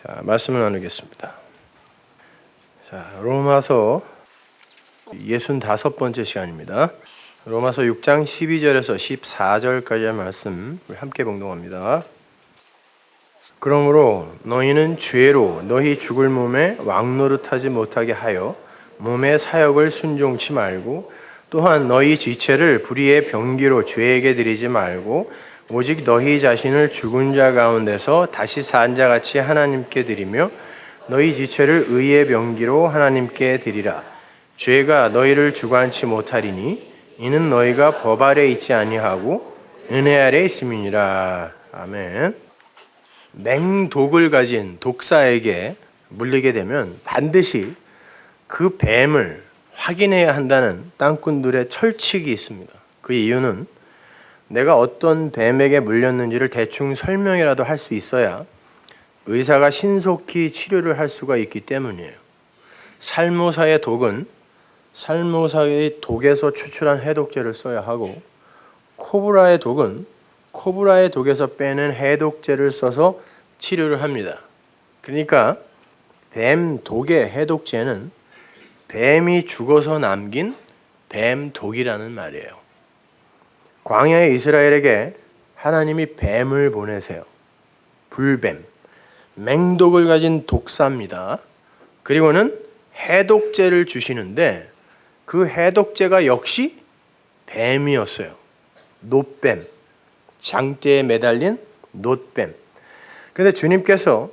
자, 말씀을 나누겠습니다. 자, 로마서 65번째 시간입니다. 로마서 6장 12절에서 14절까지의 말씀 함께 봉독합니다. 그러므로 너희는 죄로 너희 죽을 몸에 왕노릇하지 못하게 하여 몸의 사역을 순종치 말고 또한 너희 지체를 불의의 병기로 죄에게 드리지 말고 오직 너희 자신을 죽은 자 가운데서 다시 산 자같이 하나님께 드리며 너희 지체를 의의 병기로 하나님께 드리라. 죄가 너희를 주관치 못하리니 이는 너희가 법 아래 있지 아니하고 은혜 아래 있음이니라. 아멘. 맹독을 가진 독사에게 물리게 되면 반드시 그 뱀을 확인해야 한다는 땅꾼들의 철칙이 있습니다. 그 이유는 내가 어떤 뱀에게 물렸는지를 대충 설명이라도 할 수 있어야 의사가 신속히 치료를 할 수가 있기 때문이에요. 살모사의 독은 살모사의 독에서 추출한 해독제를 써야 하고, 코브라의 독은 코브라의 독에서 빼낸 해독제를 써서 치료를 합니다. 그러니까 뱀 독의 해독제는 뱀이 죽어서 남긴 뱀 독이라는 말이에요. 광야의 이스라엘에게 하나님이 뱀을 보내세요. 불뱀, 맹독을 가진 독사입니다. 그리고는 해독제를 주시는데 그 해독제가 역시 뱀이었어요. 놋뱀, 장대에 매달린 놋뱀. 그런데 주님께서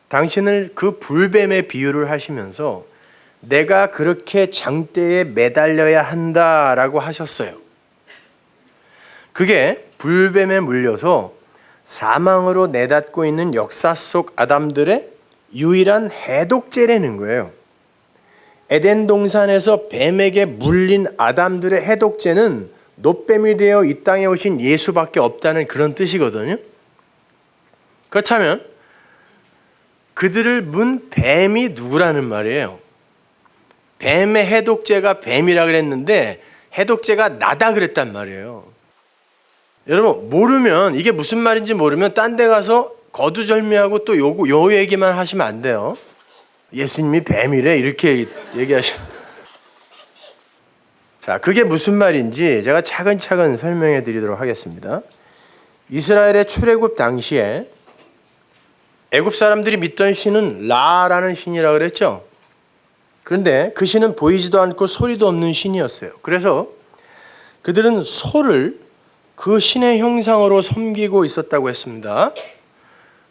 당신을 그 불뱀에 비유를 하시면서 내가 그렇게 장대에 매달려야 한다라고 하셨어요. 그게 불뱀에 물려서 사망으로 내닫고 있는 역사 속 아담들의 유일한 해독제라는 거예요. 에덴 동산에서 뱀에게 물린 아담들의 해독제는 놋뱀이 되어 이 땅에 오신 예수밖에 없다는 그런 뜻이거든요. 그렇다면 그들을 문 뱀이 누구라는 말이에요? 뱀의 해독제가 뱀이라 그랬는데 해독제가 나다 그랬단 말이에요. 여러분, 모르면, 이게 무슨 말인지 모르면 딴 데 가서 거두절미하고 또 요 얘기만 하시면 안 돼요. 예수님이 뱀이래 이렇게 얘기하시면. 자, 그게 무슨 말인지 제가 차근차근 설명해 드리도록 하겠습니다. 이스라엘의 출애굽 당시에 애굽 사람들이 믿던 신은 라라는 신이라고 그랬죠. 그런데 그 신은 보이지도 않고 소리도 없는 신이었어요. 그래서 그들은 소를 그 신의 형상으로 섬기고 있었다고 했습니다.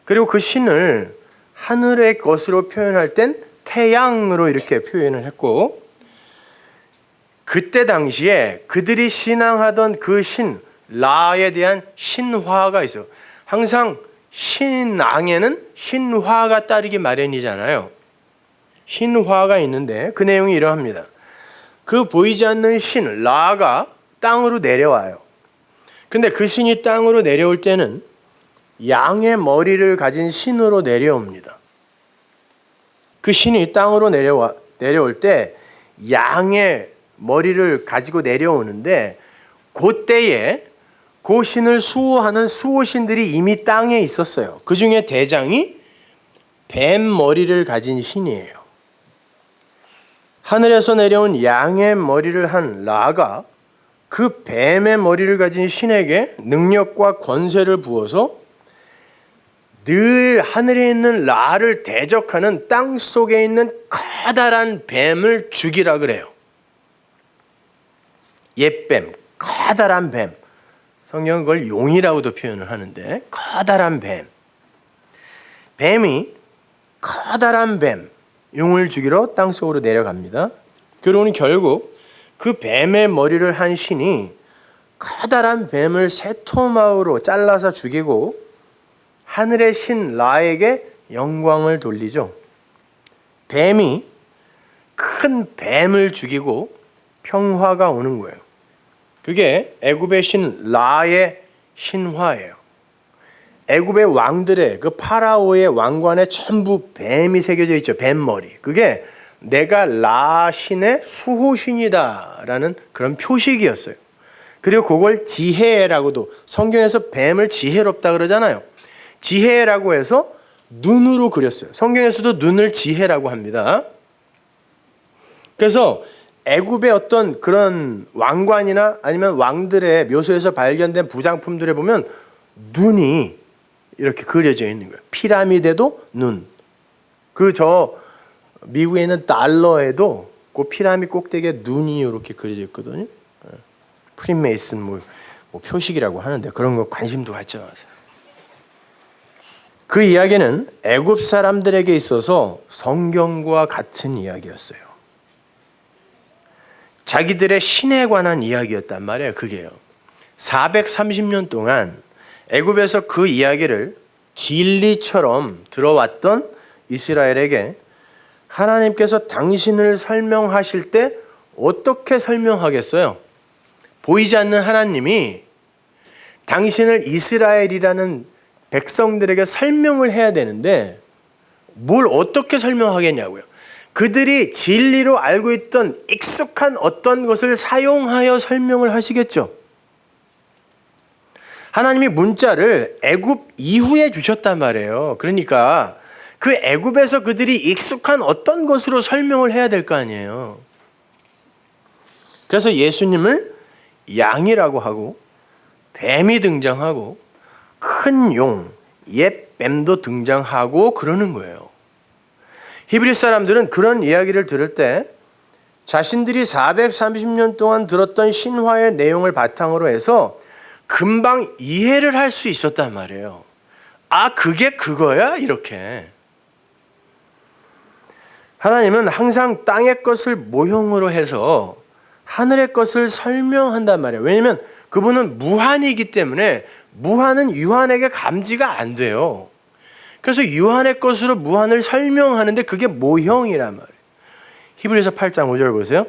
그리고 그 신을 하늘의 것으로 표현할 땐 태양으로 이렇게 표현을 했고, 그때 당시에 그들이 신앙하던 그 신 라에 대한 신화가 있어요. 항상 신앙에는 신화가 따르기 마련이잖아요. 신화가 있는데 그 내용이 이러합니다. 그 보이지 않는 신 라가 땅으로 내려와요. 근데 그 신이 땅으로 내려올 때는 양의 머리를 가진 신으로 내려옵니다. 그 신이 땅으로 내려올 때 양의 머리를 가지고 내려오는데 그때에 그 신을 수호하는 수호신들이 이미 땅에 있었어요. 그 중에 대장이 뱀 머리를 가진 신이에요. 하늘에서 내려온 양의 머리를 한 라가 그 뱀의 머리를 가진 신에게 능력과 권세를 부어서 늘 하늘에 있는 라를 대적하는 땅 속에 있는 커다란 뱀을 죽이라 그래요. 옛뱀, 커다란 뱀. 성경은 그걸 용이라고도 표현을 하는데 커다란 뱀. 뱀이 커다란 뱀, 용을 죽이러 땅 속으로 내려갑니다. 그러니 결국 그 뱀의 머리를 한 신이 커다란 뱀을 세 토막으로 잘라서 죽이고 하늘의 신 라에게 영광을 돌리죠. 뱀이 큰 뱀을 죽이고 평화가 오는 거예요. 그게 애굽의 신 라의 신화예요. 애굽의 왕들의 그 파라오의 왕관에 전부 뱀이 새겨져 있죠. 뱀머리. 그게 내가 라 신의 수호신이다라는 그런 표식이었어요. 그리고 그걸 지혜라고도, 성경에서 뱀을 지혜롭다 그러잖아요. 지혜라고 해서 눈으로 그렸어요. 성경에서도 눈을 지혜라고 합니다. 그래서 애굽의 어떤 그런 왕관이나 아니면 왕들의 묘소에서 발견된 부장품들에 보면 눈이 이렇게 그려져 있는 거예요. 피라미드에도 눈. 미국에 있는 달러에도 그 피라미드 꼭대기에 눈이 이렇게 그려져 있거든요. 프리메이슨 뭐 표식이라고 하는데 그런 거 관심도 갖지 마세요. 그 이야기는 애굽 사람들에게 있어서 성경과 같은 이야기였어요. 자기들의 신에 관한 이야기였단 말이에요. 그게요. 430년 동안 애굽에서 그 이야기를 진리처럼 들어왔던 이스라엘에게 하나님께서 당신을 설명하실 때 어떻게 설명하겠어요? 보이지 않는 하나님이 당신을 이스라엘이라는 백성들에게 설명을 해야 되는데 뭘 어떻게 설명하겠냐고요. 그들이 진리로 알고 있던 익숙한 어떤 것을 사용하여 설명을 하시겠죠. 하나님이 문자를 애굽 이후에 주셨단 말이에요. 그러니까 그 애굽에서 그들이 익숙한 어떤 것으로 설명을 해야 될 거 아니에요. 그래서 예수님을 양이라고 하고 뱀이 등장하고 큰 용, 옛 뱀도 등장하고 그러는 거예요. 히브리 사람들은 그런 이야기를 들을 때 자신들이 430년 동안 들었던 신화의 내용을 바탕으로 해서 금방 이해를 할 수 있었단 말이에요. 아, 그게 그거야? 이렇게. 하나님은 항상 땅의 것을 모형으로 해서 하늘의 것을 설명한단 말이에요. 왜냐하면 그분은 무한이기 때문에 무한은 유한에게 감지가 안 돼요. 그래서 유한의 것으로 무한을 설명하는데 그게 모형이란 말이에요. 히브리서 8장 5절 보세요.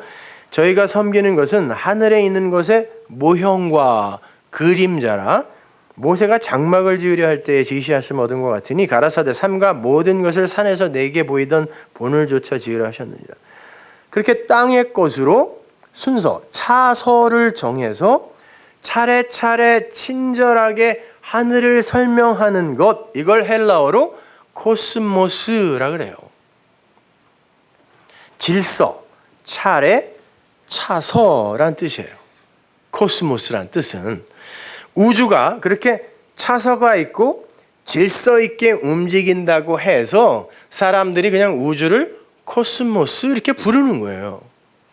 저희가 섬기는 것은 하늘에 있는 것의 모형과 그림자라 모세가 장막을 지으려 할 때에 지시하심 얻은 것 같으니 가라사대 삼가 모든 것을 산에서 내게 보이던 본을조차 지으려 하셨느니라. 그렇게 땅의 것으로 순서, 차서를 정해서 차례차례 친절하게 하늘을 설명하는 것, 이걸 헬라어로 코스모스라 그래요. 질서, 차례, 차서란 뜻이에요. 코스모스란 뜻은 우주가 그렇게 차서가 있고 질서 있게 움직인다고 해서 사람들이 그냥 우주를 코스모스 이렇게 부르는 거예요.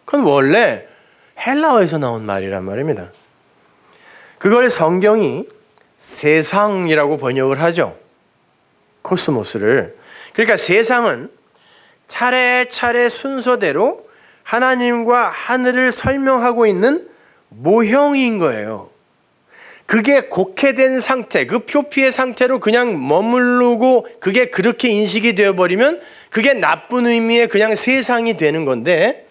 그건 원래 헬라어에서 나온 말이란 말입니다. 그걸 성경이 세상이라고 번역을 하죠. 코스모스를. 그러니까 세상은 차례차례 순서대로 하나님과 하늘을 설명하고 있는 모형인 거예요. 그게 곡해된 상태, 그 표피의 상태로 그냥 머무르고 그게 그렇게 인식이 되어버리면 그게 나쁜 의미의 그냥 세상이 되는 건데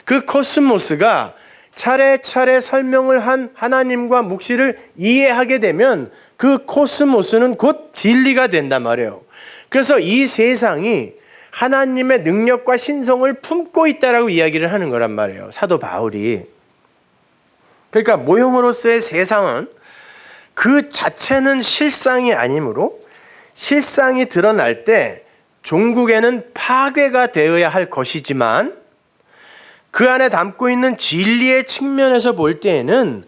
그 코스모스가 차례차례 설명을 한 하나님과 묵시를 이해하게 되면 그 코스모스는 곧 진리가 된단 말이에요. 그래서 이 세상이 하나님의 능력과 신성을 품고 있다라고 이야기를 하는 거란 말이에요. 사도 바울이. 그러니까 모형으로서의 세상은 그 자체는 실상이 아니므로 실상이 드러날 때 종국에는 파괴가 되어야 할 것이지만 그 안에 담고 있는 진리의 측면에서 볼 때에는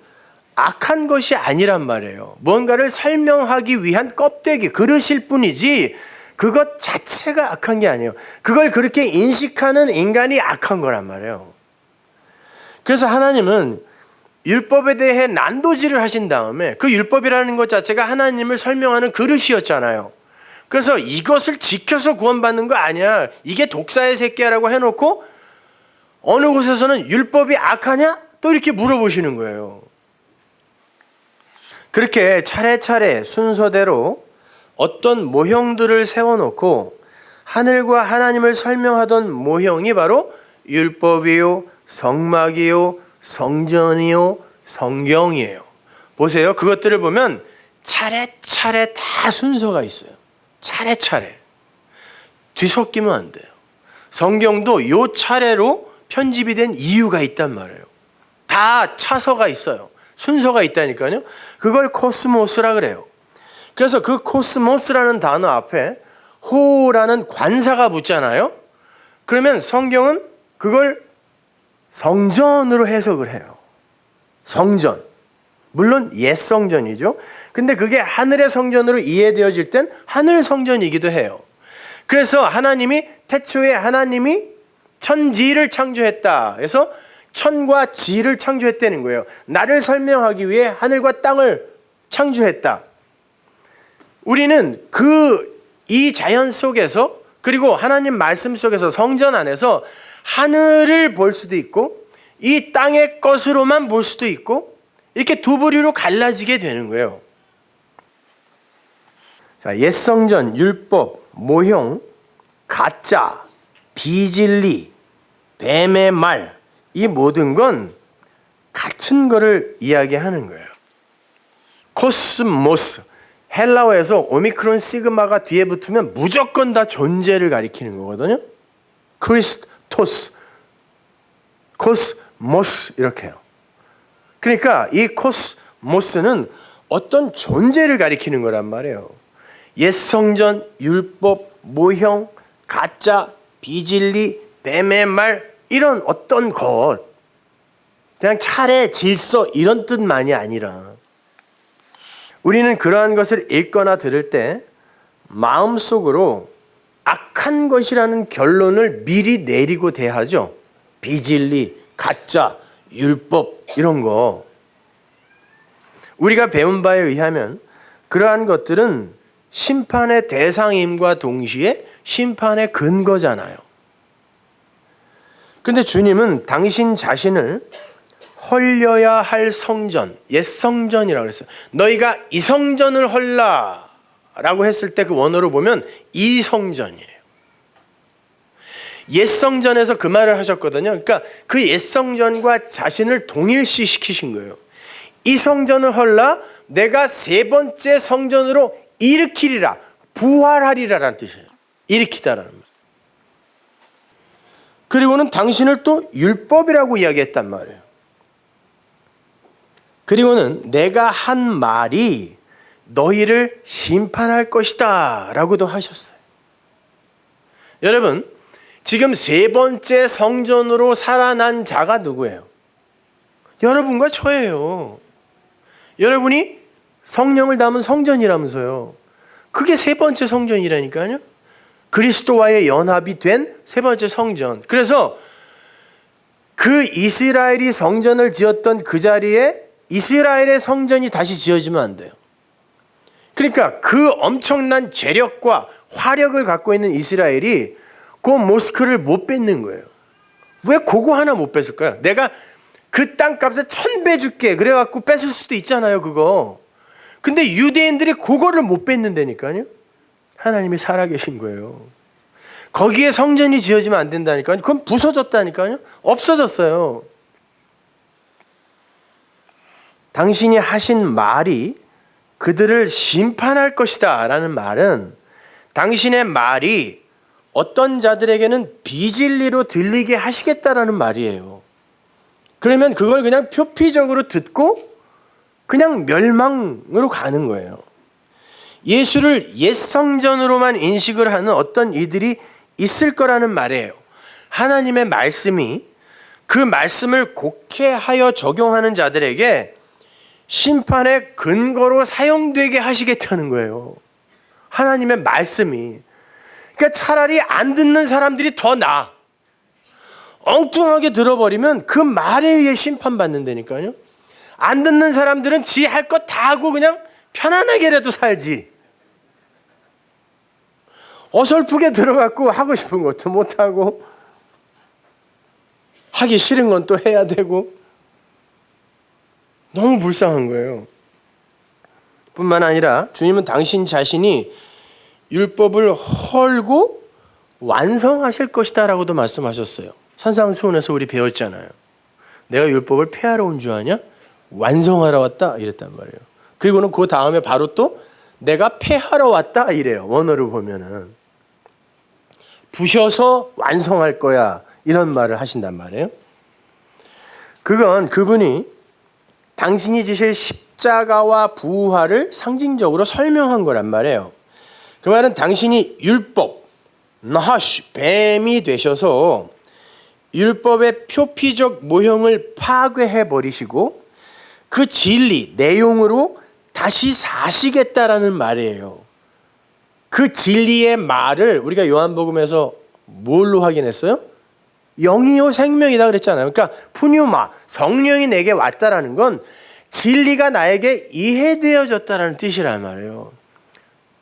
악한 것이 아니란 말이에요. 뭔가를 설명하기 위한 껍데기, 그릇일 뿐이지 그것 자체가 악한 게 아니에요. 그걸 그렇게 인식하는 인간이 악한 거란 말이에요. 그래서 하나님은 율법에 대해 난도질을 하신 다음에 그 율법이라는 것 자체가 하나님을 설명하는 그릇이었잖아요. 그래서 이것을 지켜서 구원받는 거 아니야. 이게 독사의 새끼야라고 해놓고 어느 곳에서는 율법이 악하냐? 또 이렇게 물어보시는 거예요. 그렇게 차례차례 순서대로 어떤 모형들을 세워놓고 하늘과 하나님을 설명하던 모형이 바로 율법이요, 성막이요, 성전이요, 성경이에요. 보세요. 그것들을 보면 차례차례 다 순서가 있어요. 차례차례. 뒤섞이면 안 돼요. 성경도 요 차례로 편집이 된 이유가 있단 말이에요. 다 차서가 있어요. 순서가 있다니까요. 그걸 코스모스라 그래요. 그래서 그 코스모스라는 단어 앞에 호라는 관사가 붙잖아요. 그러면 성경은 그걸 성전으로 해석을 해요. 성전. 물론 옛 성전이죠. 근데 그게 하늘의 성전으로 이해되어질 땐 하늘 성전이기도 해요. 그래서 하나님이 태초에 하나님이 천지를 창조했다. 그래서 천과 지를 창조했다는 거예요. 나를 설명하기 위해 하늘과 땅을 창조했다. 우리는 이 자연 속에서 그리고 하나님 말씀 속에서 성전 안에서 하늘을 볼 수도 있고 이 땅의 것으로만 볼 수도 있고 이렇게 두 부류로 갈라지게 되는 거예요. 자, 옛 성전, 율법, 모형, 가짜, 비진리, 뱀의 말, 이 모든 건 같은 거를 이야기하는 거예요. 코스모스, 헬라어에서 오미크론 시그마가 뒤에 붙으면 무조건 다 존재를 가리키는 거거든요. 크리스토스, 코스모스 이렇게 해요. 그러니까 이 코스모스는 어떤 존재를 가리키는 거란 말이에요. 옛 성전, 율법, 모형, 가짜, 비진리, 뱀의 말 이런 어떤 것, 그냥 차례, 질서 이런 뜻만이 아니라 우리는 그러한 것을 읽거나 들을 때 마음속으로 악한 것이라는 결론을 미리 내리고 대하죠. 비진리, 가짜, 율법 이런 거. 우리가 배운 바에 의하면 그러한 것들은 심판의 대상임과 동시에 심판의 근거잖아요. 그런데 주님은 당신 자신을 헐려야 할 성전, 옛 성전이라고 그랬어요. 너희가 이 성전을 헐라 라고 했을 때 그 원어로 보면 이 성전이에요. 옛 성전에서 그 말을 하셨거든요. 그러니까 그 옛 성전과 자신을 동일시시키신 거예요. 이 성전을 헐라, 내가 세 번째 성전으로 일으키리라, 부활하리라라는 뜻이에요. 일으키다라는 말. 그리고는 당신을 또 율법이라고 이야기했단 말이에요. 그리고는 내가 한 말이 너희를 심판할 것이다 라고도 하셨어요. 여러분, 지금 세 번째 성전으로 살아난 자가 누구예요? 여러분과 저예요. 여러분이 성령을 담은 성전이라면서요. 그게 세 번째 성전이라니까요. 그리스도와의 연합이 된 세 번째 성전. 그래서 그 이스라엘이 성전을 지었던 그 자리에 이스라엘의 성전이 다시 지어지면 안 돼요. 그러니까 그 엄청난 재력과 화력을 갖고 있는 이스라엘이 그 모스크를 못 뺏는 거예요. 왜 그거 하나 못 뺏을까요? 내가 그 땅값에 1000배 줄게 그래갖고 뺏을 수도 있잖아요, 그거. 근데 유대인들이 그거를 못 뺏는다니까요. 하나님이 살아계신 거예요. 거기에 성전이 지어지면 안 된다니까요. 그건 부서졌다니까요. 없어졌어요. 당신이 하신 말이 그들을 심판할 것이다 라는 말은 당신의 말이 어떤 자들에게는 비진리로 들리게 하시겠다라는 말이에요. 그러면 그걸 그냥 표피적으로 듣고 그냥 멸망으로 가는 거예요. 예수를 옛 성전으로만 인식을 하는 어떤 이들이 있을 거라는 말이에요. 하나님의 말씀이 그 말씀을 곡해하여 적용하는 자들에게 심판의 근거로 사용되게 하시겠다는 거예요. 하나님의 말씀이. 그러니까 차라리 안 듣는 사람들이 더 나아. 엉뚱하게 들어버리면 그 말에 의해 심판받는다니까요. 안 듣는 사람들은 지 할 것 다 하고 그냥 편안하게라도 살지. 어설프게 들어갖고 하고 싶은 것도 못하고 하기 싫은 건 또 해야 되고 너무 불쌍한 거예요. 뿐만 아니라 주님은 당신 자신이 율법을 헐고 완성하실 것이다 라고도 말씀하셨어요. 산상수훈에서 우리 배웠잖아요. 내가 율법을 폐하러 온 줄 아냐? 완성하러 왔다 이랬단 말이에요. 그리고는 그 다음에 바로 또 내가 폐하러 왔다 이래요. 원어로 보면은 부셔서 완성할 거야 이런 말을 하신단 말이에요. 그건 그분이 당신이 지실 십자가와 부활을 상징적으로 설명한 거란 말이에요. 그 말은 당신이 율법, 나하시, 뱀이 되셔서 율법의 표피적 모형을 파괴해 버리시고 그 진리, 내용으로 다시 사시겠다라는 말이에요. 그 진리의 말을 우리가 요한복음에서 뭘로 확인했어요? 영이요 생명이다 그랬잖아요. 그러니까 푸뉴마, 성령이 내게 왔다라는 건 진리가 나에게 이해되어졌다라는 뜻이란 말이에요.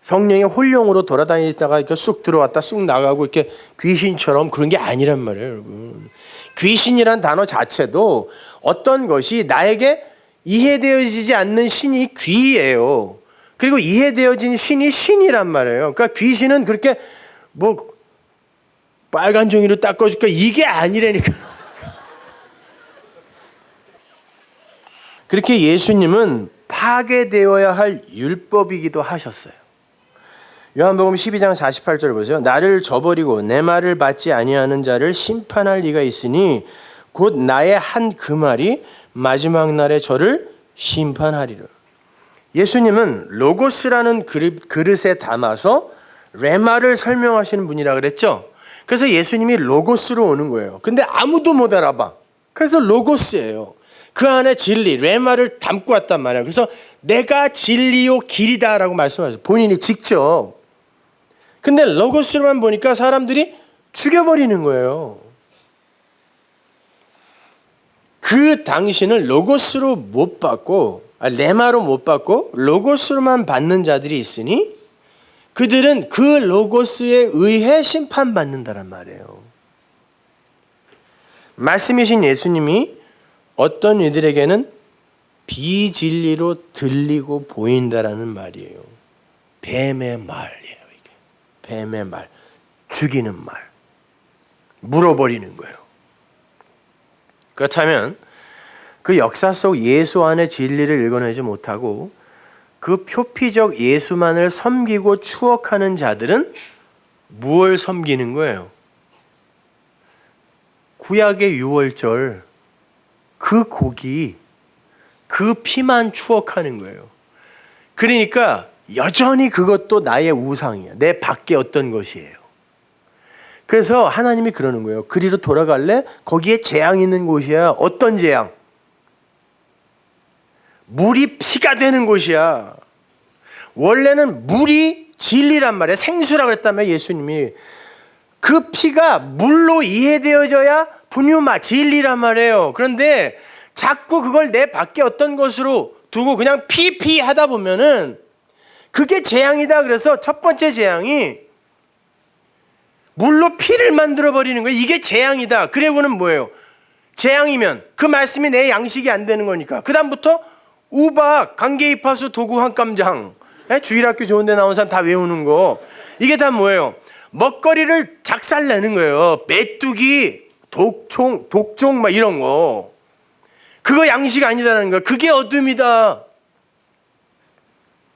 성령이 홀령으로 돌아다니다가 이렇게 쑥 들어왔다 쑥 나가고 이렇게 귀신처럼 그런 게 아니란 말이에요, 여러분. 귀신이란 단어 자체도 어떤 것이 나에게 이해되어지지 않는 신이 귀예요. 그리고 이해되어진 신이 신이란 말이에요. 그러니까 귀신은 그렇게 뭐 빨간 종이로 닦아줄까 이게 아니라니까. 그렇게 예수님은 파괴되어야 할 율법이기도 하셨어요. 요한복음 12장 48절 보세요. 나를 저버리고 내 말을 받지 아니하는 자를 심판할 리가 있으니 곧 나의 한 그 말이 마지막 날에 저를 심판하리라. 예수님은 로고스라는 그릇에 담아서 레마를 설명하시는 분이라 그랬죠. 그래서 예수님이 로고스로 오는 거예요. 근데 아무도 못 알아봐. 그래서 로고스예요. 그 안에 진리, 레마를 담고 왔단 말이에요. 그래서 내가 진리요 길이다라고 말씀하셨어요. 본인이 직접. 근데 로고스로만 보니까 사람들이 죽여버리는 거예요. 그 당신을 로고스로 못 받고 레마로 못 받고 로고스로만 받는 자들이 있으니 그들은 그 로고스에 의해 심판받는다란 말이에요. 말씀이신 예수님이 어떤 이들에게는 비진리로 들리고 보인다라는 말이에요. 뱀의 말이에요. 이게 뱀의 말, 죽이는 말, 물어버리는 거예요. 그렇다면 그 역사 속 예수 안의 진리를 읽어내지 못하고 그 표피적 예수만을 섬기고 추억하는 자들은 무엇을 섬기는 거예요? 구약의 유월절, 그 고기, 그 피만 추억하는 거예요. 그러니까 여전히 그것도 나의 우상이야. 내 밖에 어떤 것이에요. 그래서 하나님이 그러는 거예요. 그리로 돌아갈래? 거기에 재앙이 있는 곳이야. 어떤 재앙? 물이 피가 되는 곳이야. 원래는 물이 진리란 말이에요. 생수라고 그랬다면 예수님이 그 피가 물로 이해되어져야 분유마 진리란 말이에요. 그런데 자꾸 그걸 내 밖에 어떤 것으로 두고 그냥 피피 하다 보면은 그게 재앙이다. 그래서 첫 번째 재앙이 물로 피를 만들어 버리는 거예요. 이게 재앙이다. 그리고는 뭐예요? 재앙이면 그 말씀이 내 양식이 안 되는 거니까 그 다음부터 우박, 관계이파수, 도구, 한감장, 주일학교 좋은 데 나온 사람 다 외우는 거, 이게 다 뭐예요? 먹거리를 작살내는 거예요. 메뚜기, 독종 막 이런 거. 그거 양식 아니다라는 거예요. 그게 어둠이다.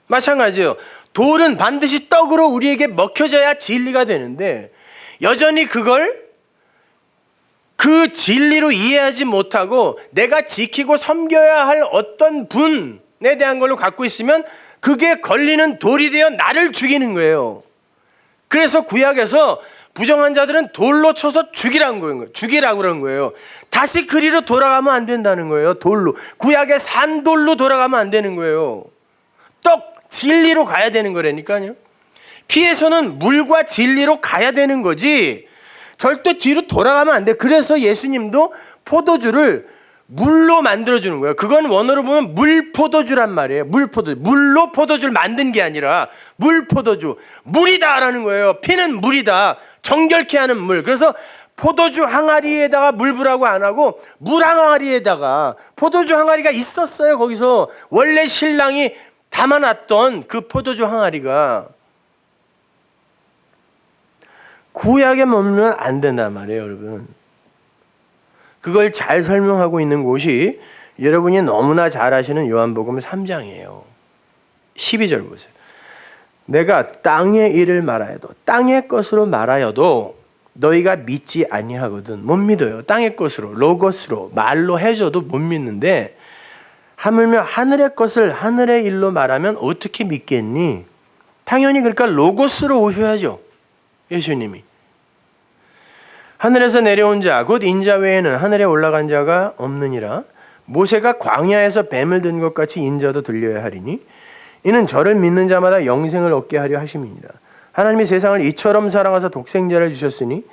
마찬가지예요. 돌은 반드시 떡으로 우리에게 먹혀져야 진리가 되는데 여전히 그걸 그 진리로 이해하지 못하고 내가 지키고 섬겨야 할 어떤 분에 대한 걸로 갖고 있으면 그게 걸리는 돌이 되어 나를 죽이는 거예요. 그래서 구약에서 부정한 자들은 돌로 쳐서 죽이라고 그런 거예요. 다시 그리로 돌아가면 안 된다는 거예요. 돌로. 구약의 산돌로 돌아가면 안 되는 거예요. 떡 진리로 가야 되는 거라니까요. 피에서는 물과 진리로 가야 되는 거지 절대 뒤로 돌아가면 안 돼. 그래서 예수님도 포도주를 물로 만들어주는 거예요. 그건 원어로 보면 물포도주란 말이에요. 물포도주. 물로 포도주를 만든 게 아니라 물포도주. 물이다라는 거예요. 피는 물이다. 정결케 하는 물. 그래서 포도주 항아리에다가 물 부라고 안 하고 물 항아리에다가 포도주 항아리가 있었어요. 거기서 원래 신랑이 담아놨던 그 포도주 항아리가 구약에 머물면 안 된단 말이에요, 여러분. 그걸 잘 설명하고 있는 곳이 여러분이 너무나 잘 아시는 요한복음 3장이에요. 12절 보세요. 내가 땅의 일을 말하여도 땅의 것으로 말하여도 너희가 믿지 아니하거든. 못 믿어요. 땅의 것으로 로고스로 말로 해줘도 못 믿는데 하물며 하늘의 것을 하늘의 일로 말하면 어떻게 믿겠니? 당연히 그러니까 로고스로 오셔야죠. 예수님이. 하늘에서 내려온 자 곧 인자 외에는 하늘에 올라간 자가 없느니라. 모세가 광야에서 뱀을 든 것 같이 인자도 들려야 하리니 이는 저를 믿는 자마다 영생을 얻게 하려 하심이니라. 하나님이 세상을 이처럼 사랑하사 독생자를 주셨으니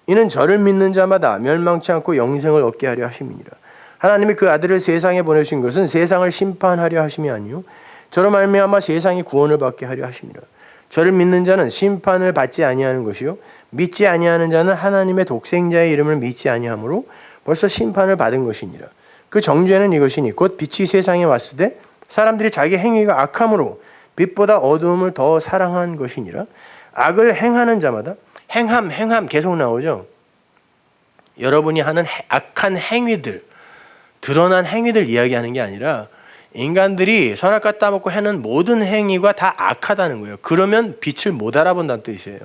이는 저를 믿는 자마다 멸망치 않고 영생을 얻게 하려 하심이니라. 하나님이 그 아들을 세상에 보내신 것은 세상을 심판하려 하심이 아니요 저로 말미암아 세상이 구원을 받게 하려 하심이라. 저를 믿는 자는 심판을 받지 아니하는 것이요 믿지 아니하는 자는 하나님의 독생자의 이름을 믿지 아니하므로 벌써 심판을 받은 것이니라. 그 정죄는 이것이니 곧 빛이 세상에 왔을 때 사람들이 자기 행위가 악함으로 빛보다 어두움을 더 사랑한 것이니라. 악을 행하는 자마다 행함 계속 나오죠. 여러분이 하는 악한 행위들, 드러난 행위들 이야기하는 게 아니라 인간들이 선악과 따먹고 하는 모든 행위가 다 악하다는 거예요. 그러면 빛을 못 알아본다는 뜻이에요.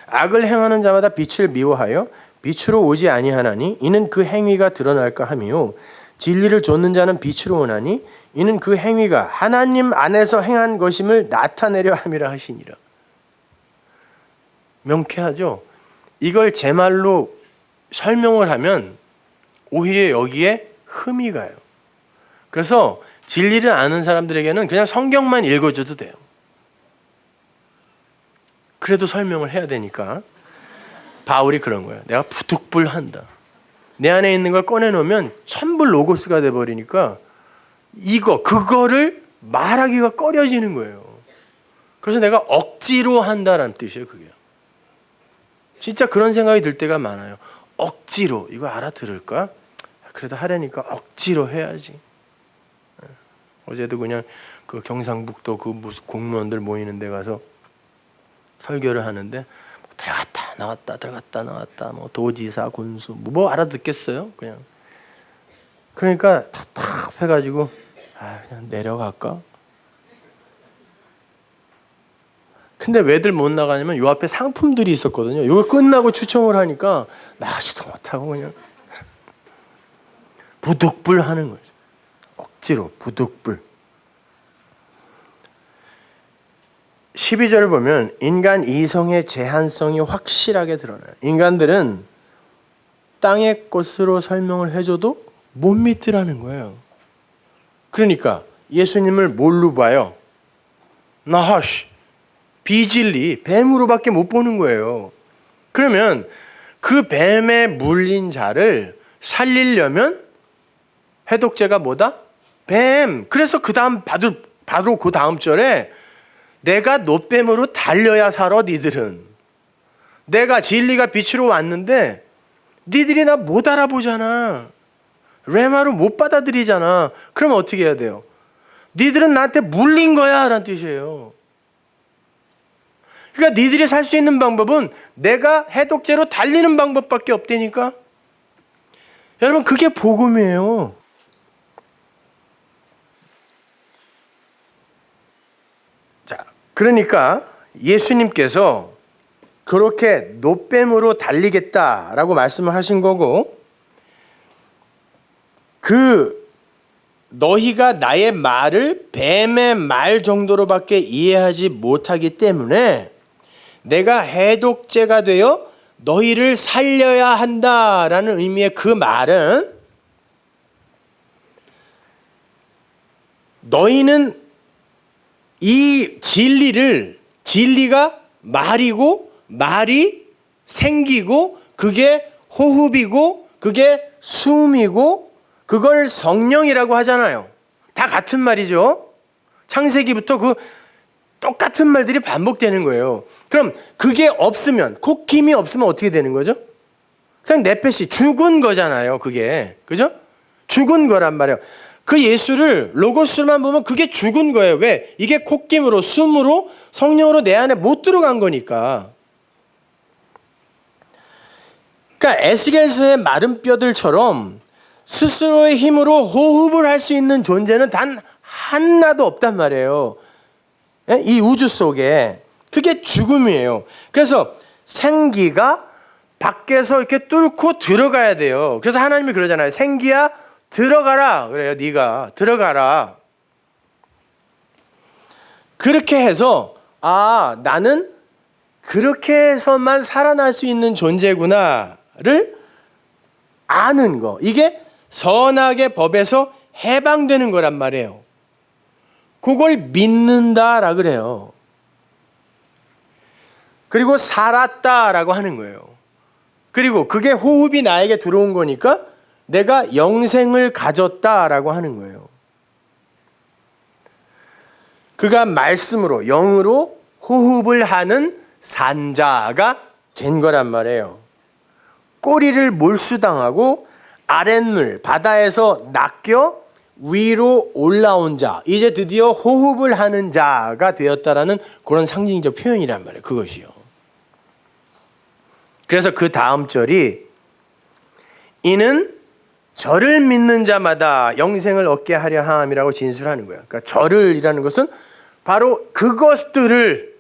악을 행하는 자마다 빛을 미워하여 빛으로 오지 아니하나니 이는 그 행위가 드러날까 하며 진리를 좇는 자는 빛으로 오나니 이는 그 행위가 하나님 안에서 행한 것임을 나타내려 함이라 하시니라. 명쾌하죠? 이걸 제 말로 설명을 하면 오히려 여기에 흠이 가요. 그래서 진리를 아는 사람들에게는 그냥 성경만 읽어줘도 돼요. 그래도 설명을 해야 되니까 바울이 그런 거예요. 내가 부득불한다. 내 안에 있는 걸 꺼내놓으면 전부 로고스가 돼버리니까 그거를 말하기가 꺼려지는 거예요. 그래서 내가 억지로 한다라는 뜻이에요. 그게 진짜 그런 생각이 들 때가 많아요. 억지로 이거 알아들을까? 그래도 하려니까 억지로 해야지. 어제도 그냥 그 경상북도 그 무슨 공무원들 모이는 데 가서 설교를 하는데 들어갔다 나왔다 들어갔다 나왔다 뭐 도지사 군수 뭐 알아듣겠어요? 그냥 그러니까 답답해가지고 그냥 내려갈까? 근데 왜들 못 나가냐면 요 앞에 상품들이 있었거든요. 이거 끝나고 추첨을 하니까 나가지도 못하고 그냥 부득불 하는 거죠. 억지로 부득불. 12절을 보면 인간 이성의 제한성이 확실하게 드러나요. 인간들은 땅의 것으로 설명을 해줘도 못 믿더라는 거예요. 그러니까 예수님을 뭘로 봐요? 나하시, 비진리, 뱀으로밖에 못 보는 거예요. 그러면 그 뱀에 물린 자를 살리려면 해독제가 뭐다? 뱀. 그래서 그 다음 바로 그 다음 절에 내가 노뱀으로 달려야 살아 니들은. 내가 진리가 빛으로 왔는데 니들이 나 못 알아보잖아. 레마로 못 받아들이잖아. 그럼 어떻게 해야 돼요? 니들은 나한테 물린 거야 라는 뜻이에요. 그러니까 니들이 살 수 있는 방법은 내가 해독제로 달리는 방법밖에 없다니까. 여러분 그게 복음이에요. 자, 그러니까 예수님께서 그렇게 노뱀으로 달리겠다라고 말씀을 하신 거고, 너희가 나의 말을 뱀의 말 정도로밖에 이해하지 못하기 때문에 내가 해독제가 되어 너희를 살려야 한다라는 의미의 그 말은, 너희는 이 진리가 말이고 말이 생기고 그게 호흡이고 그게 숨이고 그걸 성령이라고 하잖아요. 다 같은 말이죠. 창세기부터 그 똑같은 말들이 반복되는 거예요. 그럼 그게 없으면, 콧김이 없으면 어떻게 되는 거죠? 그냥 네페시, 죽은 거잖아요. 그게. 그죠? 죽은 거란 말이에요. 그 예수를 로고스만 보면 그게 죽은 거예요. 왜? 이게 콧김으로, 숨으로, 성령으로 내 안에 못 들어간 거니까. 그러니까 에스겔서의 마른 뼈들처럼 스스로의 힘으로 호흡을 할 수 있는 존재는 단 하나도 없단 말이에요. 이 우주 속에. 그게 죽음이에요. 그래서 생기가 밖에서 이렇게 뚫고 들어가야 돼요. 그래서 하나님이 그러잖아요. 생기야 들어가라. 그래요. 네가 들어가라. 그렇게 해서 아, 나는 그렇게 해서만 살아날 수 있는 존재구나를 아는 거. 이게 선악의 법에서 해방되는 거란 말이에요. 그걸 믿는다라 그래요. 그리고 살았다라고 하는 거예요. 그리고 그게 호흡이 나에게 들어온 거니까 내가 영생을 가졌다라고 하는 거예요. 그가 말씀으로 영으로 호흡을 하는 산자가 된 거란 말이에요. 꼬리를 몰수당하고 아랫물 바다에서 낚여 위로 올라온 자, 이제 드디어 호흡을 하는 자가 되었다라는 그런 상징적 표현이란 말이에요. 그것이요. 그래서 그 다음 절이 이는 저를 믿는 자마다 영생을 얻게 하려 함이라고 진술하는 거예요. 그러니까 저를이라는 것은 바로 그것들을,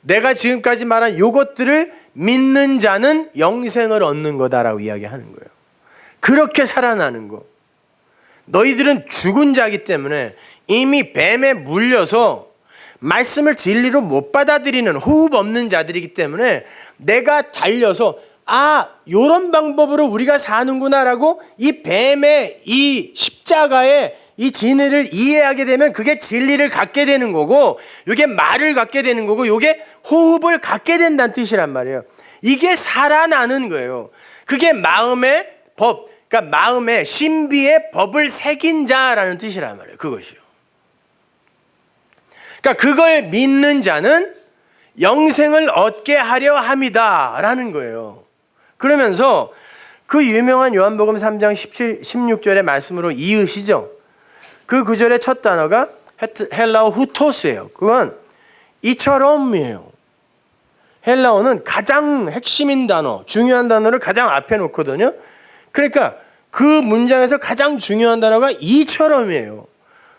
내가 지금까지 말한 이것들을 믿는 자는 영생을 얻는 거다라고 이야기하는 거예요. 그렇게 살아나는 거. 너희들은 죽은 자이기 때문에 이미 뱀에 물려서 말씀을 진리로 못 받아들이는 호흡 없는 자들이기 때문에 내가 달려서 요런 방법으로 우리가 사는구나라고 이 뱀의 이 십자가의 이 진리를 이해하게 되면 그게 진리를 갖게 되는 거고, 이게 말을 갖게 되는 거고, 이게 호흡을 갖게 된다는 뜻이란 말이에요. 이게 살아나는 거예요. 그게 마음의 법, 그러니까 마음의 신비의 법을 새긴 자라는 뜻이란 말이에요. 그것이요. 그러니까 그걸 믿는 자는 영생을 얻게 하려 함이다라는 거예요. 그러면서 그 유명한 요한복음 3장 16절의 말씀으로 이으시죠. 그 구절의 첫 단어가 헬라어 후토스예요. 그건 이처럼이에요. 헬라어는 가장 핵심인 단어, 중요한 단어를 가장 앞에 놓거든요. 그러니까 그 문장에서 가장 중요한 단어가 이처럼이에요.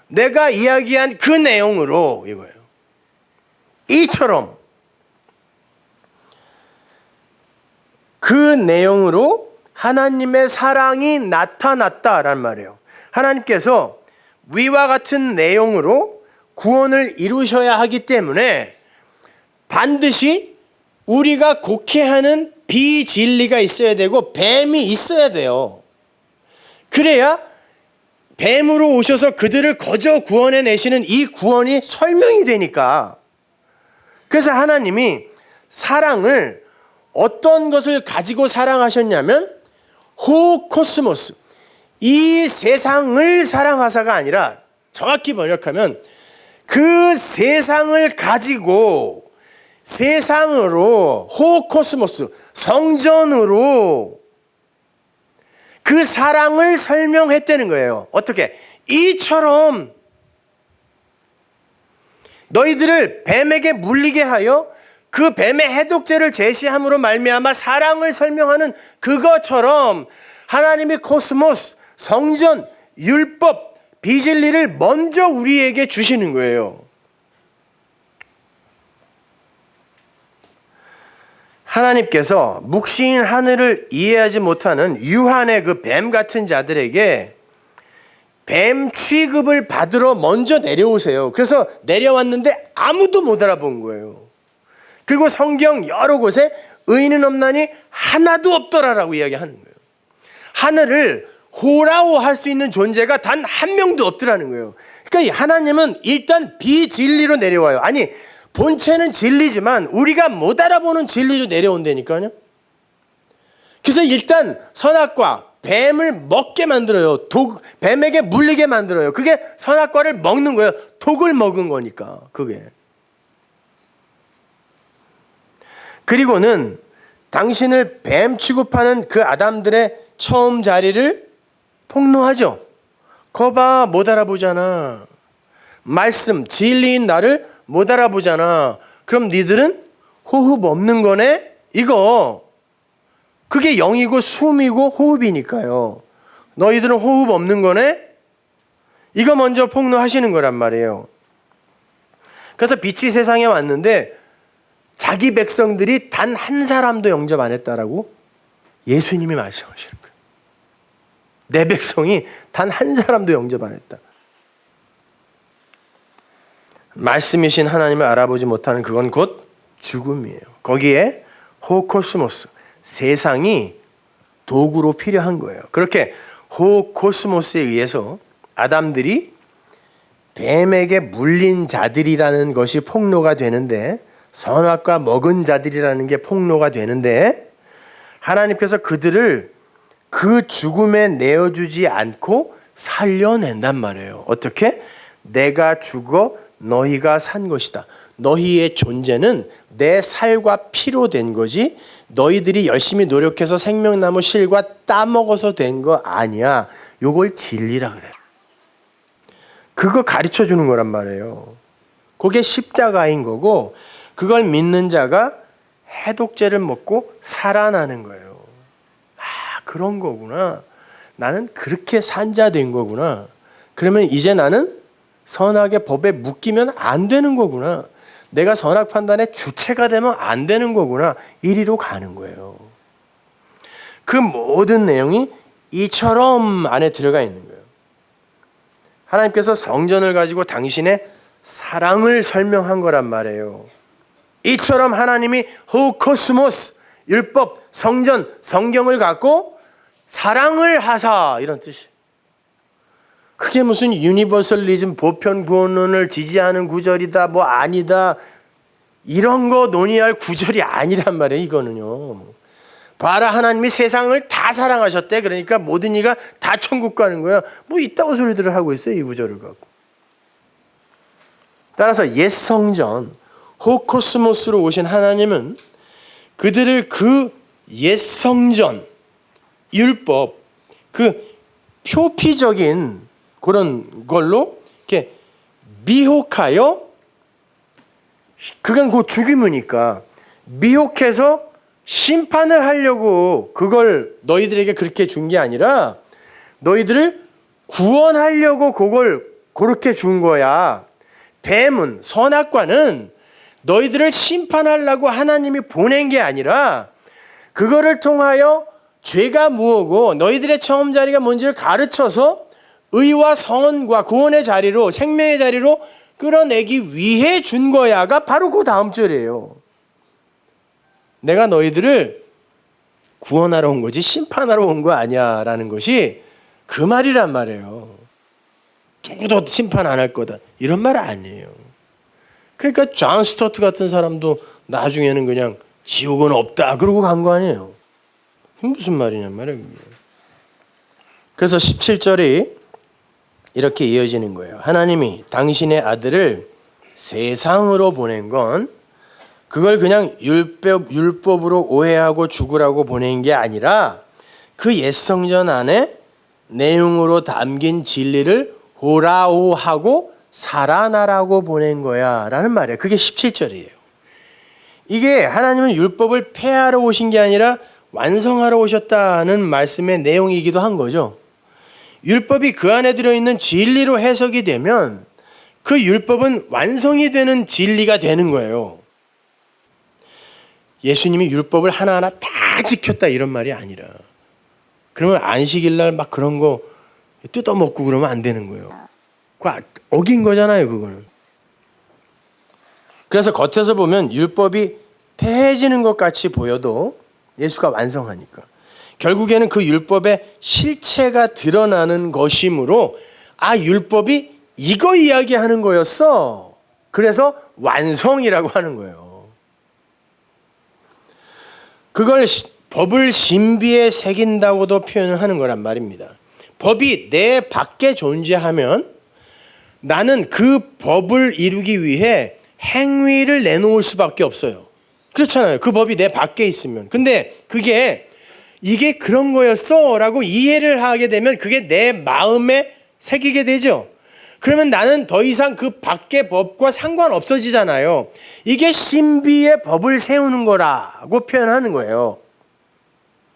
내가 이야기한 그 내용으로 이거예요. 이처럼. 그 내용으로 하나님의 사랑이 나타났다라는 말이에요. 하나님께서 위와 같은 내용으로 구원을 이루셔야 하기 때문에 반드시 우리가 곡해하는 비진리가 있어야 되고 뱀이 있어야 돼요. 그래야 뱀으로 오셔서 그들을 거저 구원해내시는 이 구원이 설명이 되니까. 그래서 하나님이 사랑을 어떤 것을 가지고 사랑하셨냐면 호코스모스, 이 세상을 사랑하사가 아니라 정확히 번역하면 그 세상을 가지고 세상으로, 호코스모스, 성전으로 그 사랑을 설명했다는 거예요. 어떻게? 이처럼 너희들을 뱀에게 물리게 하여 그 뱀의 해독제를 제시함으로 말미암아 사랑을 설명하는 그것처럼 하나님이 코스모스, 성전, 율법, 비진리를 먼저 우리에게 주시는 거예요. 하나님께서 묵시인 하늘을 이해하지 못하는 유한의 그 뱀 같은 자들에게 뱀 취급을 받으러 먼저 내려오세요. 그래서 내려왔는데 아무도 못 알아본 거예요. 그리고 성경 여러 곳에 의인은 없나니 하나도 없더라라고 이야기하는 거예요. 하늘을 호라고 할 수 있는 존재가 단 한 명도 없더라는 거예요. 그러니까 하나님은 일단 비진리로 내려와요. 아니, 본체는 진리지만 우리가 못 알아보는 진리로 내려온다니까요. 그래서 일단 선악과 뱀을 먹게 만들어요. 뱀에게 물리게 만들어요. 그게 선악과를 먹는 거예요. 독을 먹은 거니까 그게. 그리고는 당신을 뱀 취급하는 그 아담들의 처음 자리를 폭로하죠. 거봐, 못 알아보잖아. 말씀, 진리인 나를 못 알아보잖아. 그럼 니들은 호흡 없는 거네? 이거. 그게 영이고 숨이고 호흡이니까요. 너희들은 호흡 없는 거네? 이거 먼저 폭로하시는 거란 말이에요. 그래서 빛이 세상에 왔는데 자기 백성들이 단 한 사람도 영접 안 했다라고 예수님이 말씀하시는 거예요. 내 백성이 단 한 사람도 영접 안 했다. 말씀이신 하나님을 알아보지 못하는 그건 곧 죽음이에요. 거기에 호코스모스, 세상이 도구로 필요한 거예요. 그렇게 호코스모스에 의해서 아담들이 뱀에게 물린 자들이라는 것이 폭로가 되는데, 선악과 먹은 자들이라는 게 폭로가 되는데, 하나님께서 그들을 그 죽음에 내어주지 않고 살려낸단 말이에요. 어떻게? 내가 죽어 너희가 산 것이다. 너희의 존재는 내 살과 피로 된 거지 너희들이 열심히 노력해서 생명나무 실과 따먹어서 된 거 아니야. 요걸 진리라 그래. 그거 가르쳐 주는 거란 말이에요. 그게 십자가인 거고, 그걸 믿는 자가 해독제를 먹고 살아나는 거예요. 아, 그런 거구나. 나는 그렇게 산자 된 거구나. 그러면 이제 나는 선악의 법에 묶이면 안 되는 거구나. 내가 선악 판단의 주체가 되면 안 되는 거구나. 이리로 가는 거예요. 그 모든 내용이 이처럼 안에 들어가 있는 거예요. 하나님께서 성전을 가지고 당신의 사랑을 설명한 거란 말이에요. 이처럼 하나님이 호코스모스, 율법, 성전, 성경을 갖고 사랑을 하사, 이런 뜻이에요. 그게 무슨 유니버설리즘, 보편 구원론을 지지하는 구절이다, 뭐 아니다, 이런 거 논의할 구절이 아니란 말이에요. 이거는요. 봐라, 하나님이 세상을 다 사랑하셨대. 그러니까 모든 이가 다 천국 가는 거야. 뭐 이따구 소리들을 하고 있어요, 이 구절을 갖고. 따라서 옛 성전, 호코스모스로 오신 하나님은 그들을 그 옛 성전, 율법, 그 표피적인 그런 걸로 이렇게 미혹하여, 그건 그 죽임이니까 미혹해서 심판을 하려고 그걸 너희들에게 그렇게 준 게 아니라 너희들을 구원하려고 그걸 그렇게 준 거야. 뱀은, 선악과는 너희들을 심판하려고 하나님이 보낸 게 아니라 그거를 통하여 죄가 무엇고 너희들의 처음 자리가 뭔지를 가르쳐서 의와 선과 구원의 자리로, 생명의 자리로 끌어내기 위해 준 거야가 바로 그 다음 절이에요. 내가 너희들을 구원하러 온 거지 심판하러 온 거 아니야 라는 것이 그 말이란 말이에요. 누구도 심판 안 할 거다, 이런 말 아니에요. 그러니까 존 스토트 같은 사람도 나중에는 그냥 지옥은 없다 그러고 간 거 아니에요. 무슨 말이냔 말이에요. 그래서 17절이 이렇게 이어지는 거예요. 하나님이 당신의 아들을 세상으로 보낸 건 그걸 그냥 율법으로 오해하고 죽으라고 보낸 게 아니라 그 옛 성전 안에 내용으로 담긴 진리를 호라오하고 살아나라고 보낸 거야 라는 말이에요. 그게 17절이에요. 이게 하나님은 율법을 폐하러 오신 게 아니라 완성하러 오셨다는 말씀의 내용이기도 한 거죠. 율법이 그 안에 들어있는 진리로 해석이 되면 그 율법은 완성이 되는 진리가 되는 거예요. 예수님이 율법을 하나하나 다 지켰다 이런 말이 아니라, 그러면 안식일날 막 그런 거 뜯어먹고 그러면 안 되는 거예요. 그거 어긴 거잖아요, 그거는. 그래서 겉에서 보면 율법이 폐해지는 것 같이 보여도 예수가 완성하니까 결국에는 그 율법의 실체가 드러나는 것이므로, 아, 율법이 이거 이야기하는 거였어. 그래서 완성이라고 하는 거예요. 그걸 법을 신비에 새긴다고도 표현을 하는 거란 말입니다. 법이 내 밖에 존재하면 나는 그 법을 이루기 위해 행위를 내놓을 수밖에 없어요. 그렇잖아요. 그 법이 내 밖에 있으면. 근데 그게 이게 그런 거였어 라고 이해를 하게 되면 그게 내 마음에 새기게 되죠. 그러면 나는 더 이상 그 밖의 법과 상관없어지잖아요. 이게 신비의 법을 세우는 거라고 표현하는 거예요.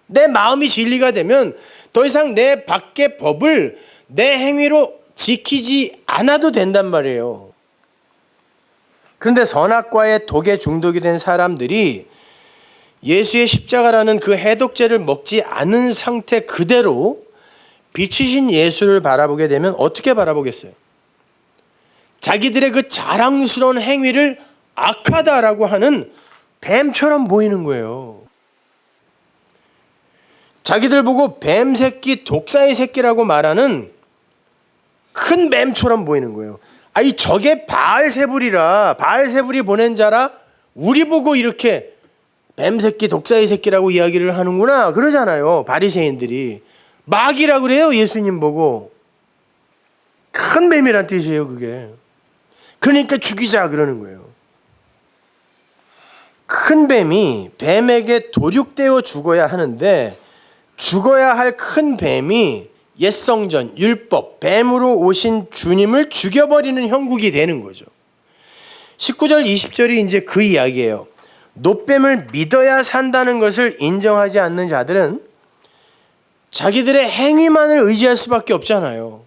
내 마음이 진리가 되면 더 이상 내 밖의 법을 내 행위로 지키지 않아도 된단 말이에요. 그런데 선악과의 독에 중독이 된 사람들이 예수의 십자가라는 그 해독제를 먹지 않은 상태 그대로 빛이신 예수를 바라보게 되면 어떻게 바라보겠어요? 자기들의 그 자랑스러운 행위를 악하다라고 하는 뱀처럼 보이는 거예요. 자기들 보고 뱀 새끼, 독사의 새끼라고 말하는 큰 뱀처럼 보이는 거예요. 아니 저게 바알세불이라, 바알세불이 보낸 자라 우리 보고 이렇게 뱀 새끼, 독사의 새끼라고 이야기를 하는구나 그러잖아요. 바리새인들이 마귀라 그래요. 예수님 보고 큰 뱀이란 뜻이에요. 그게 그러니까 죽이자 그러는 거예요. 큰 뱀이 뱀에게 도륙되어 죽어야 하는데 죽어야 할 큰 뱀이 옛성전, 율법, 뱀으로 오신 주님을 죽여버리는 형국이 되는 거죠. 19절, 20절이 이제 그 이야기예요. 놋뱀을 믿어야 산다는 것을 인정하지 않는 자들은 자기들의 행위만을 의지할 수밖에 없잖아요.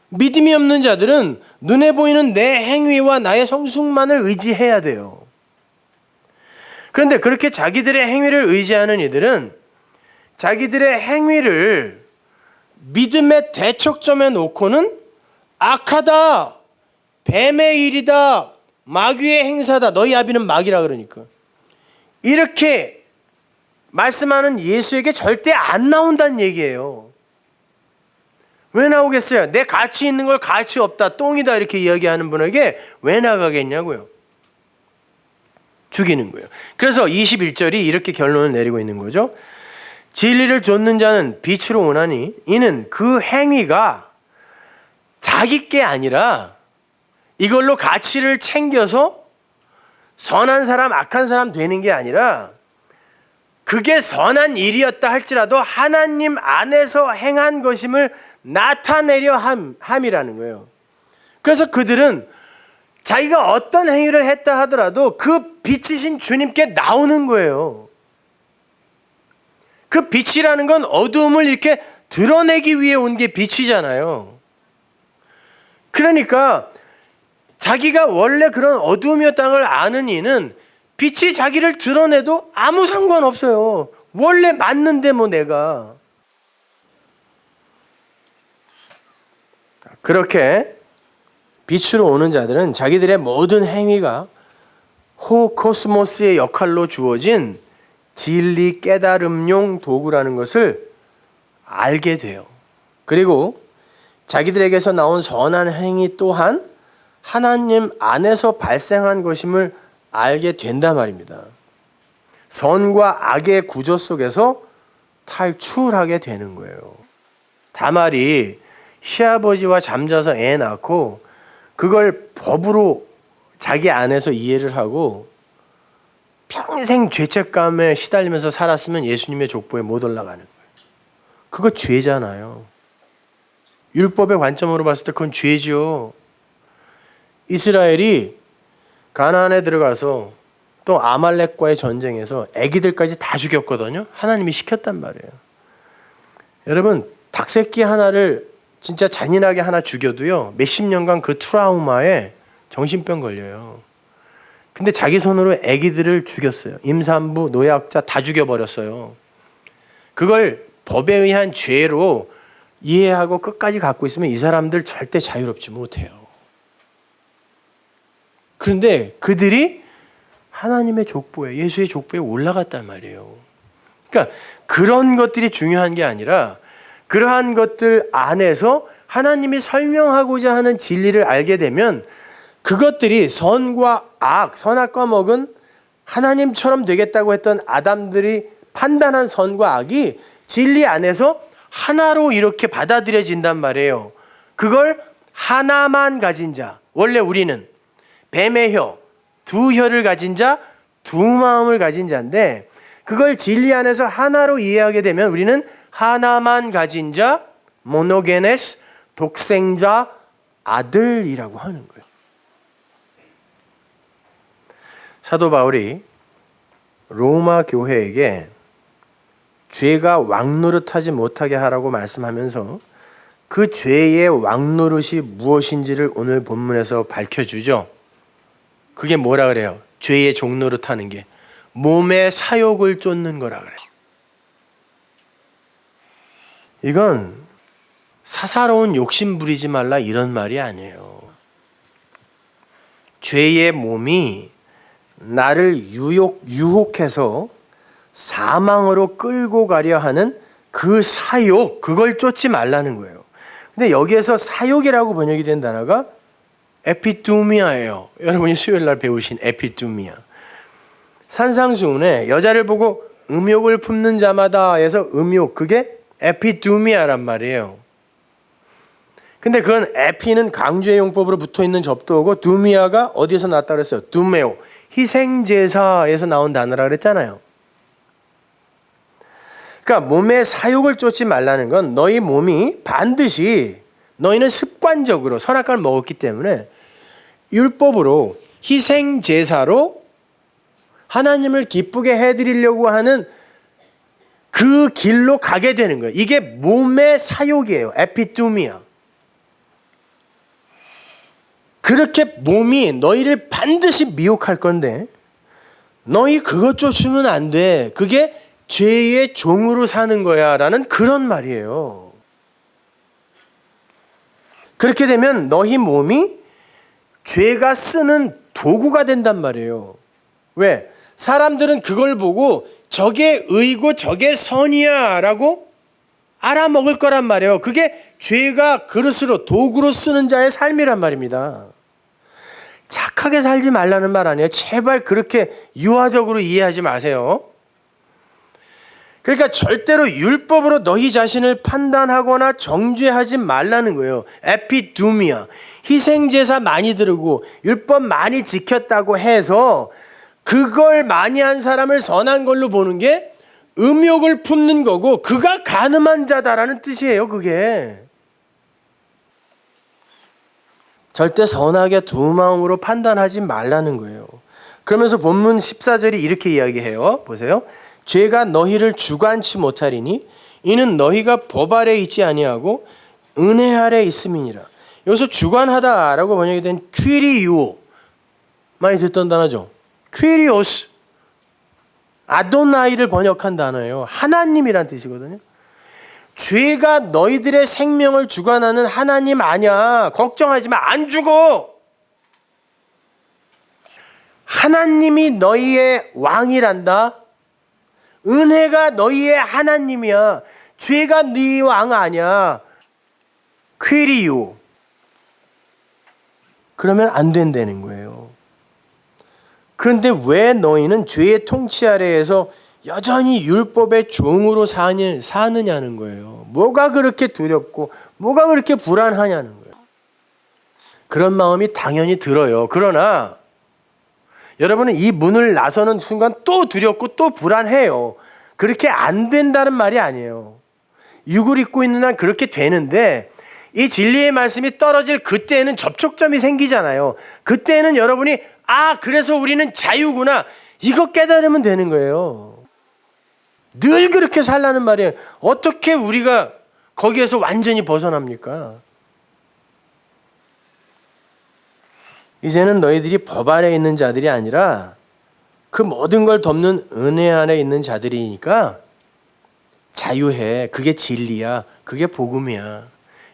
믿음이 없는 자들은 눈에 보이는 내 행위와 나의 성숙만을 의지해야 돼요. 그런데 그렇게 자기들의 행위를 의지하는 이들은 자기들의 행위를 믿음의 대척점에 놓고는 악하다, 뱀의 일이다, 마귀의 행사다. 너희 아비는 마귀라 그러니까. 이렇게 말씀하는 예수에게 절대 안 나온다는 얘기예요. 왜 나오겠어요? 내 가치 있는 걸 가치 없다, 똥이다 이렇게 이야기하는 분에게 왜 나가겠냐고요. 죽이는 거예요. 그래서 21절이 이렇게 결론을 내리고 있는 거죠. 진리를 좇는 자는 빛으로 오나니 이는 그 행위가 자기 게 아니라 이걸로 가치를 챙겨서 선한 사람, 악한 사람 되는 게 아니라 그게 선한 일이었다 할지라도 하나님 안에서 행한 것임을 나타내려 함이라는 거예요. 그래서 그들은 자기가 어떤 행위를 했다 하더라도 그 빛이신 주님께 나오는 거예요. 그 빛이라는 건 어두움을 이렇게 드러내기 위해 온 게 빛이잖아요. 그러니까 자기가 원래 그런 어두움이었다는 걸 아는 이는 빛이 자기를 드러내도 아무 상관없어요. 원래 맞는데 뭐 내가. 그렇게 빛으로 오는 자들은 자기들의 모든 행위가 호코스모스의 역할로 주어진 진리 깨달음용 도구라는 것을 알게 돼요. 그리고 자기들에게서 나온 선한 행위 또한 하나님 안에서 발생한 것임을 알게 된단 말입니다. 선과 악의 구조 속에서 탈출하게 되는 거예요. 다말이 시아버지와 잠자서 애 낳고 그걸 법으로 자기 안에서 이해를 하고 평생 죄책감에 시달리면서 살았으면 예수님의 족보에 못 올라가는 거예요. 그거 죄잖아요. 율법의 관점으로 봤을 때 그건 죄죠. 이스라엘이 가나안에 들어가서 또 아말렉과의 전쟁에서 아기들까지 다 죽였거든요. 하나님이 시켰단 말이에요. 여러분, 닭새끼 하나를 진짜 잔인하게 하나 죽여도요, 몇십 년간 그 트라우마에 정신병 걸려요. 근데 자기 손으로 아기들을 죽였어요. 임산부, 노약자 다 죽여버렸어요. 그걸 법에 의한 죄로 이해하고 끝까지 갖고 있으면 이 사람들 절대 자유롭지 못해요. 그런데 그들이 하나님의 족보에, 예수의 족보에 올라갔단 말이에요. 그러니까 그런 것들이 중요한 게 아니라 그러한 것들 안에서 하나님이 설명하고자 하는 진리를 알게 되면 그것들이 선과 악, 선악과 먹은 하나님처럼 되겠다고 했던 아담들이 판단한 선과 악이 진리 안에서 하나로 이렇게 받아들여진단 말이에요. 그걸 하나만 가진 자, 원래 우리는 뱀의 혀, 두 혀를 가진 자, 두 마음을 가진 자인데 그걸 진리 안에서 하나로 이해하게 되면 우리는 하나만 가진 자, 모노게네스, 독생자, 아들이라고 하는 거예요. 사도 바울이 로마 교회에게 죄가 왕노릇하지 못하게 하라고 말씀하면서 그 죄의 왕노릇이 무엇인지를 오늘 본문에서 밝혀주죠. 그게 뭐라 그래요? 죄의 종노릇하는 게 몸의 사욕을 쫓는 거라 그래요. 이건 사사로운 욕심 부리지 말라 이런 말이 아니에요. 죄의 몸이 나를 유혹해서 사망으로 끌고 가려 하는 그 사욕, 그걸 쫓지 말라는 거예요. 근데 여기에서 사욕이라고 번역이 된 단어가 에피두미아예요. 여러분이 수요일 날 배우신 에피두미아. 산상수훈에 여자를 보고 음욕을 품는 자마다 해서 음욕, 그게 에피두미아란 말이에요. 근데 그건 에피는 강조의 용법으로 붙어있는 접두어고 두미아가 어디에서 났다 그랬어요? 두메오, 희생제사에서 나온 단어라 그랬잖아요. 그러니까 몸의 사욕을 쫓지 말라는 건 너희 몸이 반드시, 너희는 습관적으로 선악과를 먹었기 때문에 율법으로 희생제사로 하나님을 기쁘게 해드리려고 하는 그 길로 가게 되는 거예요. 이게 몸의 사욕이에요. 에피두미아. 그렇게 몸이 너희를 반드시 미혹할 건데 너희 그것 쫓으면 안 돼. 그게 죄의 종으로 사는 거야 라는 그런 말이에요. 그렇게 되면 너희 몸이 죄가 쓰는 도구가 된단 말이에요. 왜? 사람들은 그걸 보고 저게 의고 저게 선이야 라고 알아먹을 거란 말이에요. 그게 죄가 그릇으로 도구로 쓰는 자의 삶이란 말입니다. 착하게 살지 말라는 말 아니에요. 제발 그렇게 유화적으로 이해하지 마세요. 그러니까 절대로 율법으로 너희 자신을 판단하거나 정죄하지 말라는 거예요. 에피두미아. 희생제사 많이 드리고 율법 많이 지켰다고 해서 그걸 많이 한 사람을 선한 걸로 보는 게 음욕을 품는 거고 그가 간음한 자다라는 뜻이에요. 그게. 절대 선하게 두 마음으로 판단하지 말라는 거예요. 그러면서 본문 14절이 이렇게 이야기해요. 보세요. 죄가 너희를 주관치 못하리니 이는 너희가 법 아래 있지 아니하고 은혜 아래 있음이니라. 여기서 주관하다라고 번역이 된 퀴리오, 많이 듣던 단어죠. 퀴리오스, 아도나이를 번역한 단어예요. 하나님이란 뜻이거든요. 죄가 너희들의 생명을 주관하는 하나님 아니야. 걱정하지 마. 안 죽어. 하나님이 너희의 왕이란다. 은혜가 너희의 하나님이야. 죄가 네 왕 아니야. 퀴리오. 그러면 안 된다는 거예요. 그런데 왜 너희는 죄의 통치 아래에서 여전히 율법의 종으로 사느냐는 거예요. 뭐가 그렇게 두렵고 뭐가 그렇게 불안하냐는 거예요. 그런 마음이 당연히 들어요. 그러나 여러분은 이 문을 나서는 순간 또 두렵고 또 불안해요. 그렇게 안 된다는 말이 아니에요. 육을 입고 있는 한 그렇게 되는데 이 진리의 말씀이 떨어질 그때에는 접촉점이 생기잖아요. 그때에는 여러분이 그래서 우리는 자유구나. 이거 깨달으면 되는 거예요. 늘 그렇게 살라는 말이에요. 어떻게 우리가 거기에서 완전히 벗어납니까? 이제는 너희들이 법 아래 있는 자들이 아니라 그 모든 걸 덮는 은혜 안에 있는 자들이니까 자유해. 그게 진리야. 그게 복음이야.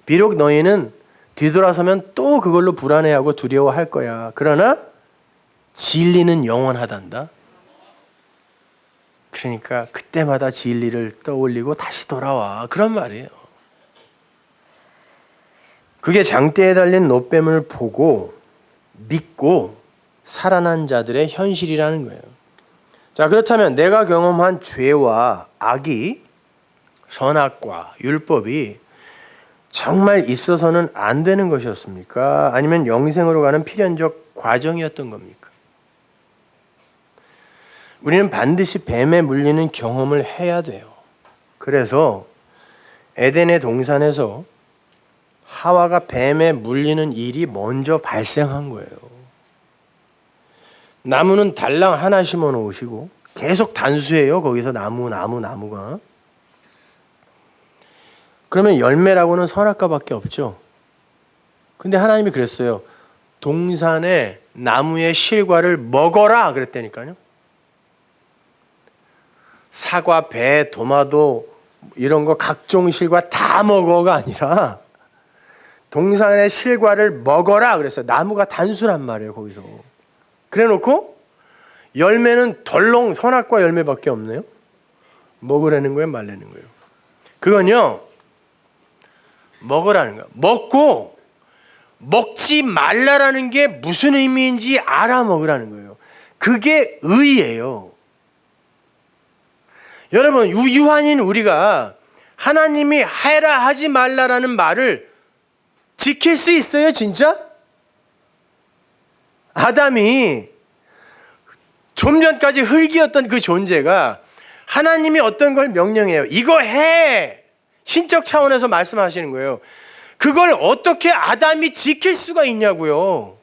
비록 너희는 뒤돌아서면 또 그걸로 불안해하고 두려워할 거야. 그러나 진리는 영원하단다. 그러니까 그때마다 진리를 떠올리고 다시 돌아와. 그런 말이에요. 그게 장대에 달린 노뱀을 보고 믿고 살아난 자들의 현실이라는 거예요. 자, 그렇다면 내가 경험한 죄와 악이, 선악과 율법이 정말 있어서는 안 되는 것이었습니까? 아니면 영생으로 가는 필연적 과정이었던 겁니까? 우리는 반드시 뱀에 물리는 경험을 해야 돼요. 그래서 에덴의 동산에서 하와가 뱀에 물리는 일이 먼저 발생한 거예요. 나무는 달랑 하나 심어 놓으시고 계속 단수해요. 거기서 나무가. 그러면 열매라고는 선악과밖에 없죠. 근데 하나님이 그랬어요. 동산의 나무의 실과를 먹어라 그랬다니까요. 사과, 배, 도마도 이런 거 각종 실과 다 먹어가 아니라 동산의 실과를 먹어라 그랬어요. 나무가 단수란 말이에요, 거기서. 그래 놓고 열매는 덜렁 선악과 열매밖에 없네요. 먹으라는 거예요, 말라는 거예요? 그건요, 먹으라는 거예요. 먹고 먹지 말라라는 게 무슨 의미인지 알아 먹으라는 거예요. 그게 의예요. 여러분, 유한인 우리가 하나님이 해라 하지 말라라는 말을 지킬 수 있어요, 진짜? 아담이 좀 전까지 흙이었던 그 존재가 하나님이 어떤 걸 명령해요. 이거 해! 신적 차원에서 말씀하시는 거예요. 그걸 어떻게 아담이 지킬 수가 있냐고요.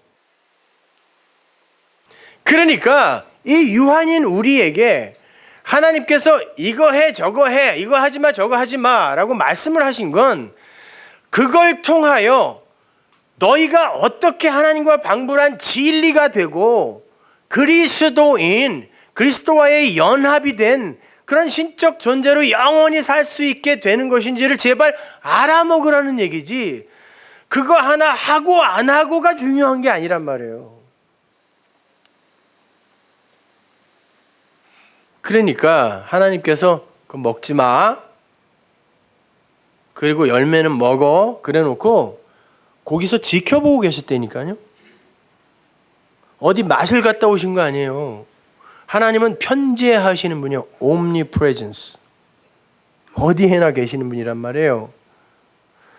그러니까 이 유한인 우리에게 하나님께서 이거 해, 저거 해, 이거 하지 마, 저거 하지 마 라고 말씀을 하신 건 그걸 통하여 너희가 어떻게 하나님과 방불한 진리가 되고 그리스도인, 그리스도와의 연합이 된 그런 신적 존재로 영원히 살 수 있게 되는 것인지를 제발 알아먹으라는 얘기지, 그거 하나 하고 안 하고가 중요한 게 아니란 말이에요. 그러니까 하나님께서 그거 먹지 마, 그리고 열매는 먹어, 그래 놓고 거기서 지켜보고 계셨다니까요. 어디 맛을 갔다 오신 거 아니에요. 하나님은 편재하시는 분이요. omnipresence. 어디에나 계시는 분이란 말이에요.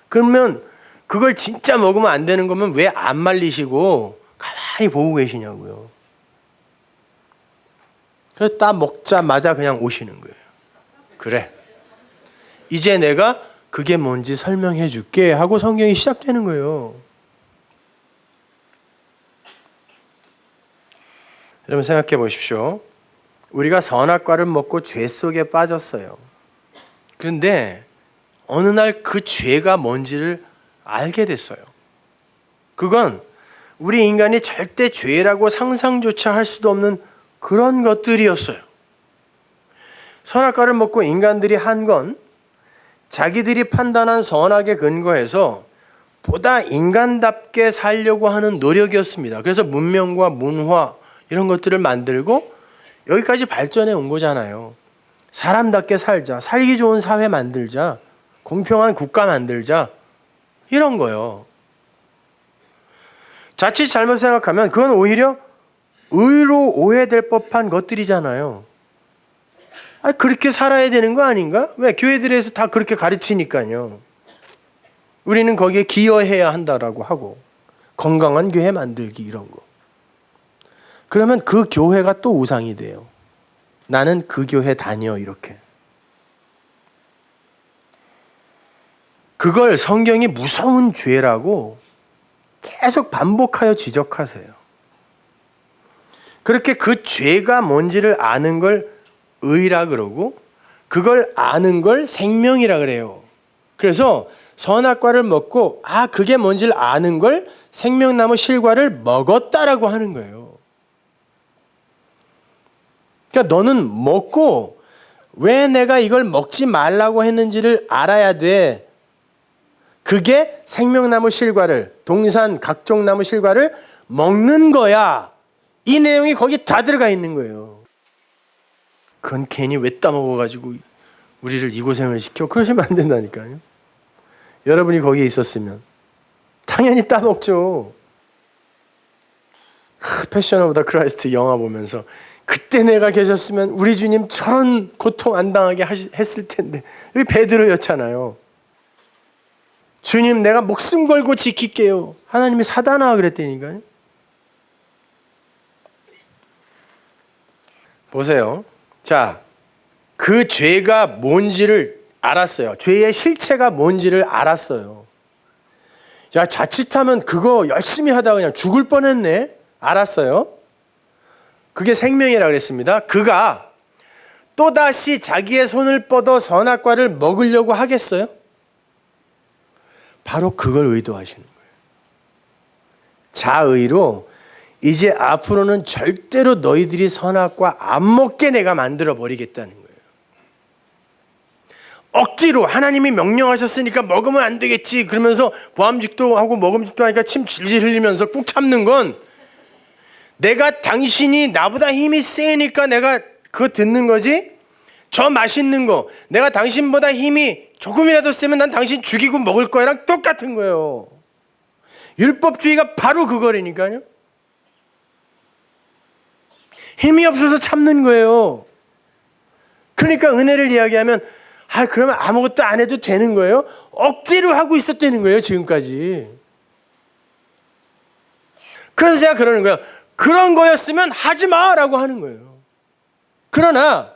그러면 그걸 진짜 먹으면 안 되는 거면 왜 안 말리시고 가만히 보고 계시냐고요. 그래서 딱 먹자마자 그냥 오시는 거예요. 그래, 이제 내가 그게 뭔지 설명해 줄게 하고 성경이 시작되는 거예요. 여러분 생각해 보십시오. 우리가 선악과를 먹고 죄 속에 빠졌어요. 그런데 어느 날 그 죄가 뭔지를 알게 됐어요. 그건 우리 인간이 절대 죄라고 상상조차 할 수도 없는 그런 것들이었어요. 선악과를 먹고 인간들이 한 건 자기들이 판단한 선악에 근거해서 보다 인간답게 살려고 하는 노력이었습니다. 그래서 문명과 문화 이런 것들을 만들고 여기까지 발전해 온 거잖아요. 사람답게 살자, 살기 좋은 사회 만들자, 공평한 국가 만들자, 이런 거요. 자칫 잘못 생각하면 그건 오히려 의로 오해될 법한 것들이잖아요. 그렇게 살아야 되는 거 아닌가? 왜? 교회들에서 다 그렇게 가르치니까요. 우리는 거기에 기여해야 한다라고 하고, 건강한 교회 만들기 이런 거. 그러면 그 교회가 또 우상이 돼요. 나는 그 교회 다녀, 이렇게. 그걸 성경이 무서운 죄라고 계속 반복하여 지적하세요. 그렇게 그 죄가 뭔지를 아는 걸 의라 그러고, 그걸 아는 걸 생명이라 그래요. 그래서 선악과를 먹고 그게 뭔지를 아는 걸 생명나무 실과를 먹었다라고 하는 거예요. 그러니까 너는 먹고 왜 내가 이걸 먹지 말라고 했는지를 알아야 돼. 그게 생명나무 실과를, 동산 각종 나무 실과를 먹는 거야. 이 내용이 거기 다 들어가 있는 거예요. 그건 괜히 왜 따먹어가지고 우리를 이 고생을 시켜? 그러시면 안 된다니까요. 여러분이 거기에 있었으면 당연히 따먹죠. 패션 오브 더 크라이스트 영화 보면서 그때 내가 계셨으면 우리 주님 저런 고통 안 당하게 했을 텐데. 여기 베드로였잖아요. 주님 내가 목숨 걸고 지킬게요. 하나님이 사단아 그랬다니까요. 보세요. 자, 그 죄가 뭔지를 알았어요. 죄의 실체가 뭔지를 알았어요. 자, 자칫하면 그거 열심히 하다가 그냥 죽을 뻔했네. 알았어요. 그게 생명이라고 그랬습니다. 그가 또다시 자기의 손을 뻗어 선악과를 먹으려고 하겠어요? 바로 그걸 의도하시는 거예요. 자의로 이제 앞으로는 절대로 너희들이 선악과 안 먹게 내가 만들어 버리겠다는 거예요. 억지로 하나님이 명령하셨으니까 먹으면 안 되겠지 그러면서 보암직도 하고 먹음직도 하니까 침 질질 흘리면서 꾹 참는 건 내가 당신이 나보다 힘이 세니까 내가 그거 듣는 거지. 저 맛있는 거 내가 당신보다 힘이 조금이라도 세면 난 당신 죽이고 먹을 거야랑 똑같은 거예요. 율법주의가 바로 그거라니까요. 힘이 없어서 참는 거예요. 그러니까 은혜를 이야기하면 그러면 아무것도 안 해도 되는 거예요? 억지로 하고 있었다는 거예요, 지금까지. 그래서 제가 그러는 거예요. 그런 거였으면 하지 마라고 하는 거예요. 그러나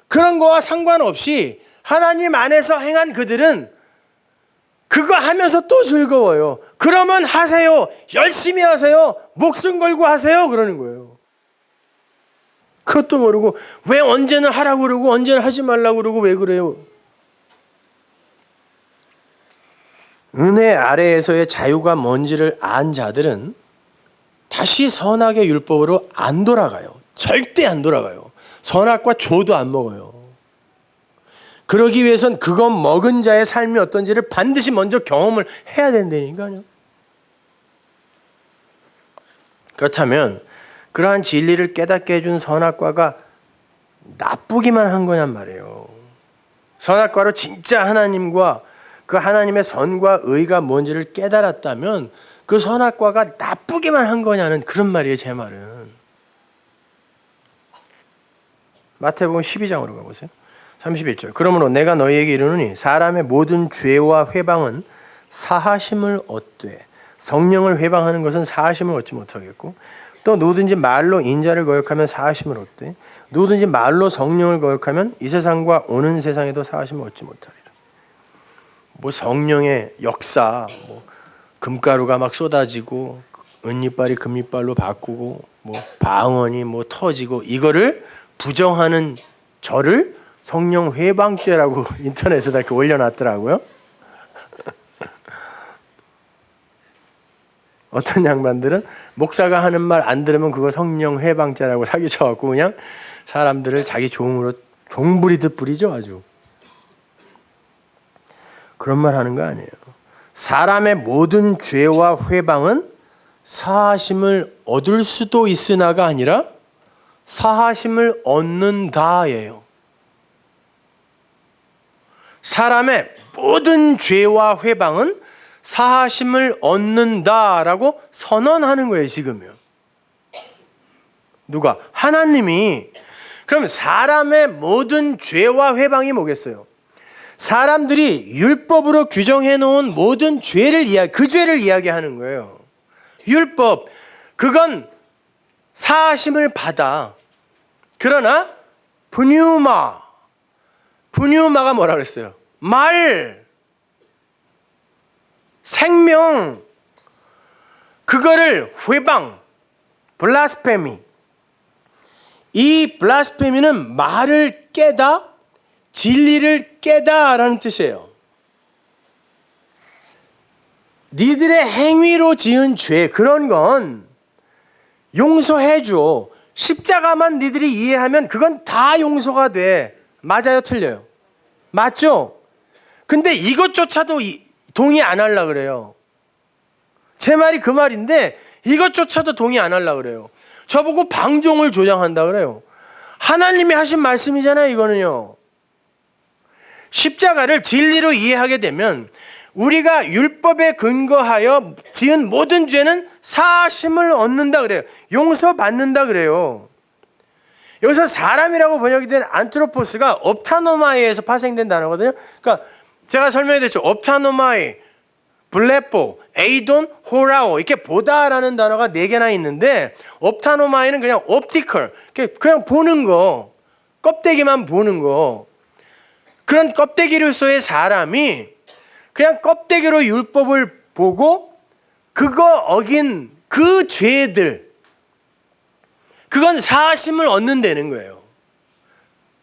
그런 거와 상관없이 하나님 안에서 행한 그들은 그거 하면서 또 즐거워요. 그러면 하세요. 열심히 하세요. 목숨 걸고 하세요. 그러는 거예요. 그것도 모르고 왜 언제는 하라고 그러고 언제는 하지 말라고 그러고 왜 그래요? 은혜 아래에서의 자유가 뭔지를 안 자들은 다시 선악의 율법으로 안 돌아가요. 절대 안 돌아가요. 선악과 조도 안 먹어요. 그러기 위해선 그것 먹은 자의 삶이 어떤지를 반드시 먼저 경험을 해야 된다니까요. 그렇다면 그러한 진리를 깨닫게 해준 선악과가 나쁘기만 한 거냔 말이에요. 선악과로 진짜 하나님과 그 하나님의 선과 의가 뭔지를 깨달았다면 그 선악과가 나쁘기만 한 거냐는 그런 말이에요. 제 말은. 마태복음 12장으로 가보세요. 31절. 그러므로 내가 너희에게 이르노니 사람의 모든 죄와 회방은 사하심을 얻되 성령을 회방하는 것은 사하심을 얻지 못하겠고 또 누구든지 말로 인자를 거역하면 사하심을 얻되 누구든지 말로 성령을 거역하면 이 세상과 오는 세상에도 사하심을 얻지 못하리라. 뭐 성령의 역사, 뭐 금가루가 막 쏟아지고 은이빨이 금이빨로 바꾸고 뭐 방언이 뭐 터지고 이거를 부정하는 저를 성령 회방죄라고 인터넷에다 이렇게 올려놨더라고요. 어떤 양반들은 목사가 하는 말 안 들으면 그거 성령 회방죄라고 사기쳐갖고 그냥 사람들을 자기 종으로 종부리듯 부리죠. 아주 그런 말 하는 거 아니에요. 사람의 모든 죄와 회방은 사하심을 얻을 수도 있으나가 아니라 사하심을 얻는다예요. 사람의 모든 죄와 회방은 사하심을 얻는다라고 선언하는 거예요. 지금요. 누가? 하나님이. 그럼 사람의 모든 죄와 회방이 뭐겠어요? 사람들이 율법으로 규정해 놓은 모든 죄를 그 죄를 이야기하는 거예요. 율법, 그건 사하심을 받아. 그러나 분유마가 뭐라 그랬어요? 말, 생명, 그거를 회방, 블라스페미. 이 블라스페미는 말을 깨다, 진리를 깨다라는 뜻이에요. 니들의 행위로 지은 죄, 그런 건 용서해줘. 십자가만 니들이 이해하면 그건 다 용서가 돼. 맞아요, 틀려요? 맞죠? 근데 이것조차도 동의 안 하려고 그래요. 제 말이 그 말인데 이것조차도 동의 안 하려고 그래요. 저보고 방종을 조장한다 그래요. 하나님이 하신 말씀이잖아요, 이거는요. 십자가를 진리로 이해하게 되면 우리가 율법에 근거하여 지은 모든 죄는 사하심을 얻는다 그래요. 용서받는다 그래요. 여기서 사람이라고 번역이 된 안트로포스가 업타노마이에서 파생된 단어거든요. 그러니까 제가 설명해 드렸죠. 업타노마이, 블레포, 에이돈, 호라오 이렇게 보다라는 단어가 4개나 있는데 업타노마이는 그냥 옵티컬, 그냥 보는 거, 껍데기만 보는 거. 그런 껍데기로서의 사람이 그냥 껍데기로 율법을 보고 그거 어긴 그 죄들, 그건 사하심을 얻는다는 거예요.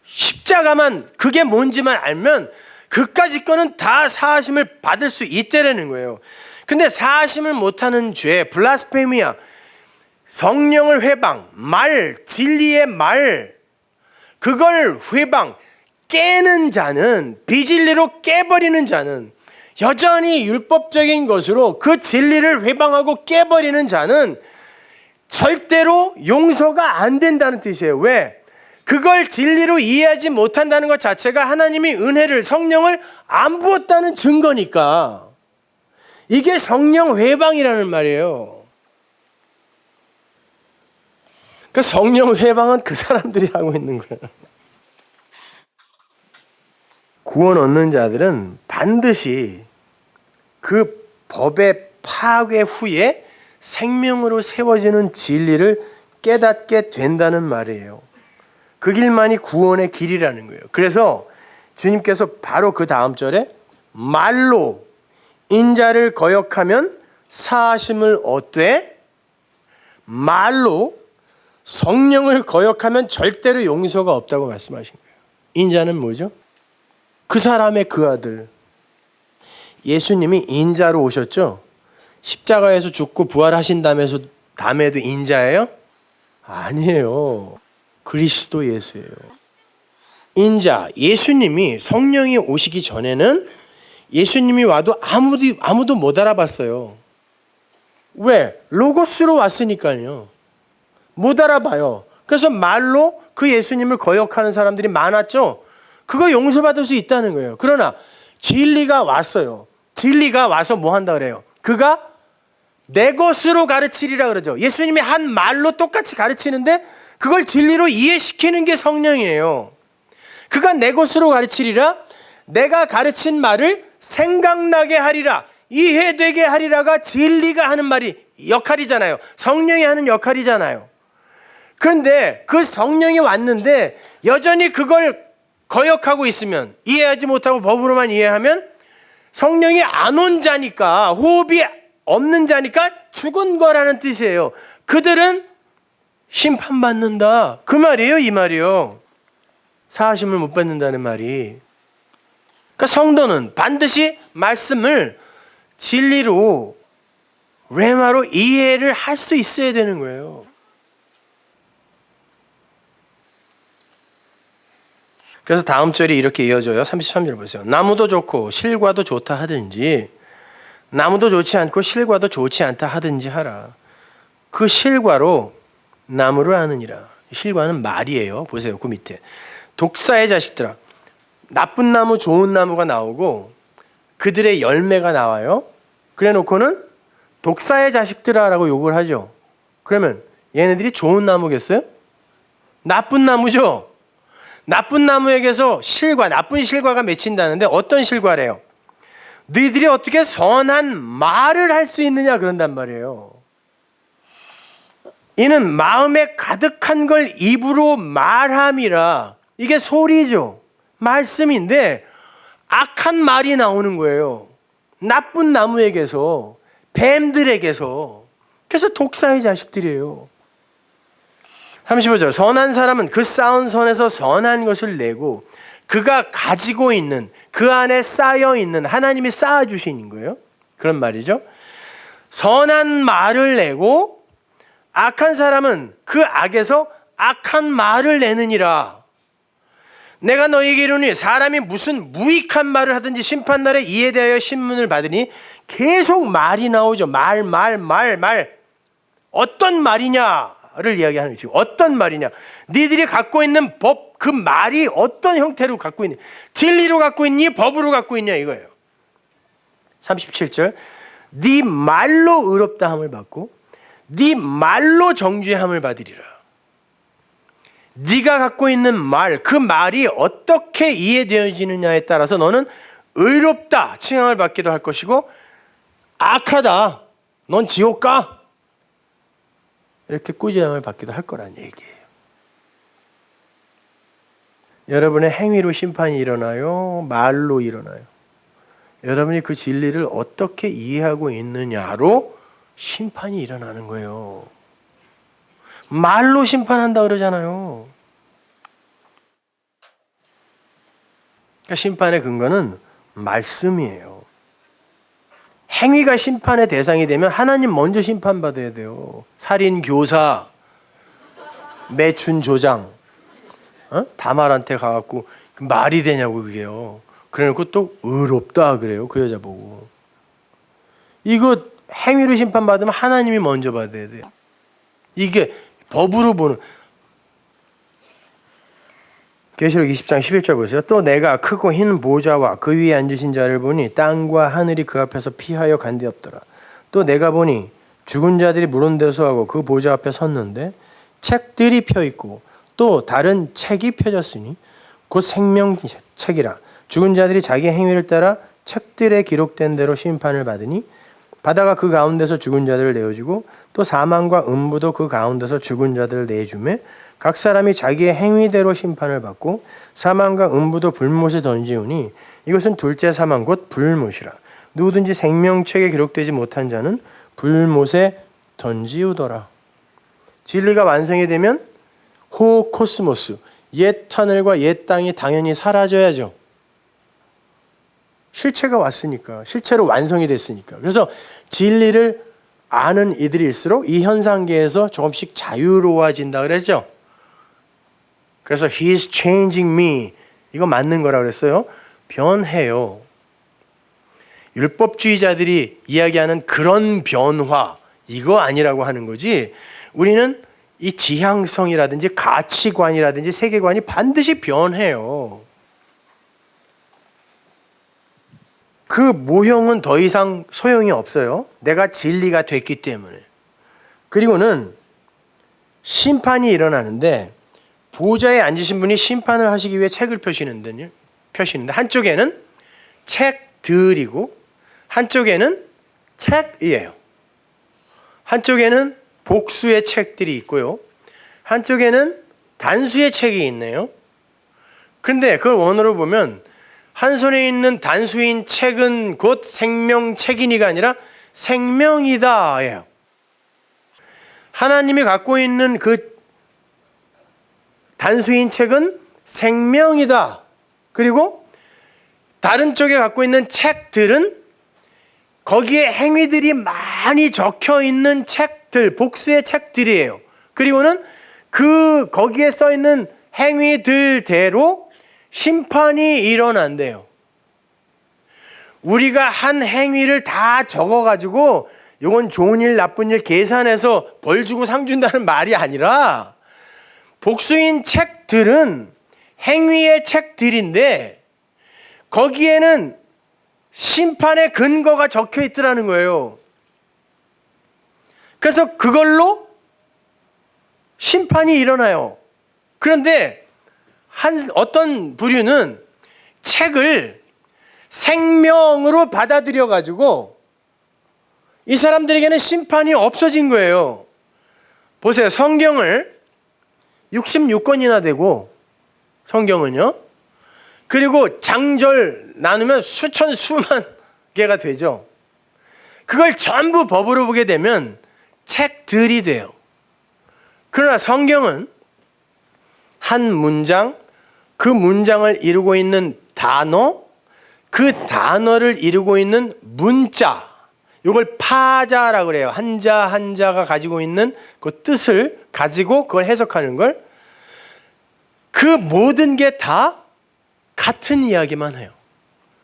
십자가만 그게 뭔지만 알면 그까짓 거는 다 사하심을 받을 수 있다라는 거예요. 근데 사하심을 못하는 죄, 블라스페미아, 성령을 회방, 말, 진리의 말, 그걸 회방, 깨는 자는, 비진리로 깨버리는 자는, 여전히 율법적인 것으로 그 진리를 회방하고 깨버리는 자는 절대로 용서가 안 된다는 뜻이에요. 왜? 그걸 진리로 이해하지 못한다는 것 자체가 하나님이 은혜를, 성령을 안 부었다는 증거니까. 이게 성령 회방이라는 말이에요. 그 성령 회방은 그 사람들이 하고 있는 거예요. 구원 얻는 자들은 반드시 그 법의 파괴 후에 생명으로 세워지는 진리를 깨닫게 된다는 말이에요. 그 길만이 구원의 길이라는 거예요. 그래서 주님께서 바로 그 다음 절에 말로 인자를 거역하면 사하심을 얻되 말로 성령을 거역하면 절대로 용서가 없다고 말씀하신 거예요. 인자는 뭐죠? 그 사람의 그 아들. 예수님이 인자로 오셨죠? 십자가에서 죽고 부활하신 다음에도 인자예요? 아니에요. 그리스도 예수예요. 인자, 예수님이 성령이 오시기 전에는 예수님이 와도 아무도 못 알아봤어요. 왜? 로고스로 왔으니까요. 못 알아봐요. 그래서 말로 그 예수님을 거역하는 사람들이 많았죠. 그거 용서받을 수 있다는 거예요. 그러나 진리가 왔어요. 진리가 와서 뭐 한다 그래요? 그가 내 것으로 가르치리라 그러죠. 예수님이 한 말로 똑같이 가르치는데 그걸 진리로 이해시키는 게 성령이에요. 그가 내 것으로 가르치리라, 내가 가르친 말을 생각나게 하리라, 이해되게 하리라가 진리가 하는 말이 역할이잖아요. 성령이 하는 역할이잖아요. 그런데 그 성령이 왔는데 여전히 그걸 거역하고 있으면, 이해하지 못하고 법으로만 이해하면 성령이 안 온 자니까, 호흡이 없는 자니까 죽은 거라는 뜻이에요. 그들은 심판받는다. 그 말이에요, 이 말이요. 사하심을 못 받는다는 말이. 그러니까 성도는 반드시 말씀을 진리로, 레마로 이해를 할 수 있어야 되는 거예요. 그래서 다음 절이 이렇게 이어져요. 33절 보세요. 나무도 좋고 실과도 좋다 하든지 나무도 좋지 않고 실과도 좋지 않다 하든지 하라. 그 실과로 나무를 아느니라. 실과는 말이에요. 보세요. 그 밑에. 독사의 자식들아. 나쁜 나무 좋은 나무가 나오고 그들의 열매가 나와요. 그래 놓고는 독사의 자식들아라고 욕을 하죠. 그러면 얘네들이 좋은 나무겠어요? 나쁜 나무죠. 나쁜 나무에게서 실과, 나쁜 실과가 맺힌다는데 어떤 실과래요? 너희들이 어떻게 선한 말을 할 수 있느냐 그런단 말이에요. 이는 마음에 가득한 걸 입으로 말함이라. 이게 소리죠. 말씀인데 악한 말이 나오는 거예요. 나쁜 나무에게서, 뱀들에게서. 그래서 독사의 자식들이에요. 35절. 선한 사람은 그 쌓은 선에서 선한 것을 내고 그가 가지고 있는, 그 안에 쌓여 있는, 하나님이 쌓아 주신 거예요. 그런 말이죠. 선한 말을 내고 악한 사람은 그 악에서 악한 말을 내느니라. 내가 너희에게 이르노니 사람이 무슨 무익한 말을 하든지 심판날에 이에 대하여 신문을 받으니 계속 말이 나오죠. 말. 어떤 말이냐를 이야기하는 것이고, 어떤 말이냐. 니들이 갖고 있는 법, 그 말이 어떤 형태로 갖고 있냐. 진리로 갖고 있니? 법으로 갖고 있냐 이거예요. 37절. 네 말로 의롭다함을 받고 네 말로 정죄함을 받으리라. 네가 갖고 있는 말, 그 말이 어떻게 이해되어지느냐에 따라서 너는 의롭다 칭함을 받기도 할 것이고 악하다, 넌 지옥 가, 이렇게 꾸지람을 받기도 할 거란 얘기예요. 여러분의 행위로 심판이 일어나요? 말로 일어나요? 여러분이 그 진리를 어떻게 이해하고 있느냐로 심판이 일어나는 거예요. 말로 심판한다 그러잖아요. 그러니까 심판의 근거는 말씀이에요. 행위가 심판의 대상이 되면 하나님 먼저 심판받아야 돼요. 살인, 교사, 매춘, 조장, 다말한테 가갖고 말이 되냐고 그게요. 그래놓고 또 의롭다 그래요. 그 여자 보고. 이거 행위로 심판받으면 하나님이 먼저 받아야 돼요. 이게 법으로 보는. 계시록 20장 11절 보세요. 또 내가 크고 흰 보좌와 그 위에 앉으신 자를 보니 땅과 하늘이 그 앞에서 피하여 간되었더라. 또 내가 보니 죽은 자들이 무론대소하고 그 보좌 앞에 섰는데 책들이 펴 있고 또 다른 책이 펴졌으니 곧 생명책이라. 죽은 자들이 자기 행위를 따라 책들에 기록된 대로 심판을 받으니 바다가 그 가운데서 죽은 자들을 내어주고 또 사망과 음부도 그 가운데서 죽은 자들을 내주매 각 사람이 자기의 행위대로 심판을 받고 사망과 음부도 불못에 던지우니 이것은 둘째 사망 곧 불못이라. 누구든지 생명책에 기록되지 못한 자는 불못에 던지우더라. 진리가 완성이 되면 호코스모스, 옛 하늘과 옛 땅이 당연히 사라져야죠. 실체가 왔으니까, 실체로 완성이 됐으니까. 그래서 진리를 아는 이들일수록 이 현상계에서 조금씩 자유로워진다 그랬죠. 그래서 He's changing me. 이거 맞는 거라 그랬어요. 변해요. 율법주의자들이 이야기하는 그런 변화, 이거 아니라고 하는 거지. 우리는 이 지향성이라든지 가치관이라든지 세계관이 반드시 변해요. 그 모형은 더 이상 소용이 없어요. 내가 진리가 됐기 때문에. 그리고는 심판이 일어나는데 보좌에 앉으신 분이 심판을 하시기 위해 책을 펴시는데 한쪽에는 책들이고 한쪽에는 책이에요. 한쪽에는 복수의 책들이 있고요. 한쪽에는 단수의 책이 있네요. 그런데 그걸 원어로 보면 한 손에 있는 단수인 책은 곧 생명책이니가 아니라 생명이다예요. 하나님이 갖고 있는 그 단수인 책은 생명이다. 그리고 다른 쪽에 갖고 있는 책들은 거기에 행위들이 많이 적혀 있는 책들, 복수의 책들이에요. 그리고는 거기에 써 있는 행위들대로 심판이 일어난대요. 우리가 한 행위를 다 적어가지고 이건 좋은 일, 나쁜 일 계산해서 벌 주고 상 준다는 말이 아니라 복수인 책들은 행위의 책들인데 거기에는 심판의 근거가 적혀 있더라는 거예요. 그래서 그걸로 심판이 일어나요. 그런데 어떤 부류는 책을 생명으로 받아들여 가지고 이 사람들에게는 심판이 없어진 거예요. 보세요. 성경을 66권이나 되고 성경은요. 그리고 장절 나누면 수천 수만 개가 되죠. 그걸 전부 법으로 보게 되면 책들이 돼요. 그러나 성경은 한 문장, 그 문장을 이루고 있는 단어, 그 단어를 이루고 있는 문자, 이걸 파자라고 그래요. 한자 한자가 가지고 있는 그 뜻을 가지고 그걸 해석하는 걸. 그 모든 게 다 같은 이야기만 해요.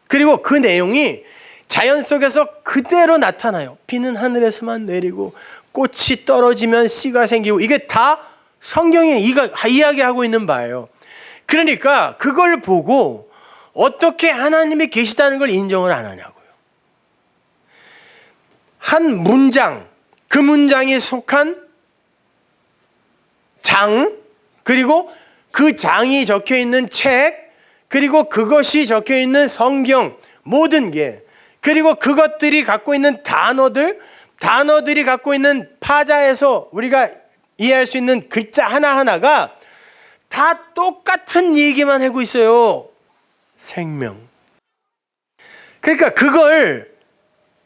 그리고 그 내용이 자연 속에서 그대로 나타나요. 비는 하늘에서만 내리고 꽃이 떨어지면 씨가 생기고 이게 다 성경이 이야기하고 있는 바예요. 그러니까 그걸 보고 어떻게 하나님이 계시다는 걸 인정을 안 하냐고요. 한 문장, 그 문장이 속한 장, 그리고 그 장이 적혀 있는 책, 그리고 그것이 적혀 있는 성경, 모든 게, 그리고 그것들이 갖고 있는 단어들이 갖고 있는 파자에서 우리가 이해할 수 있는 글자 하나하나가 다 똑같은 얘기만 하고 있어요. 생명. 그러니까 그걸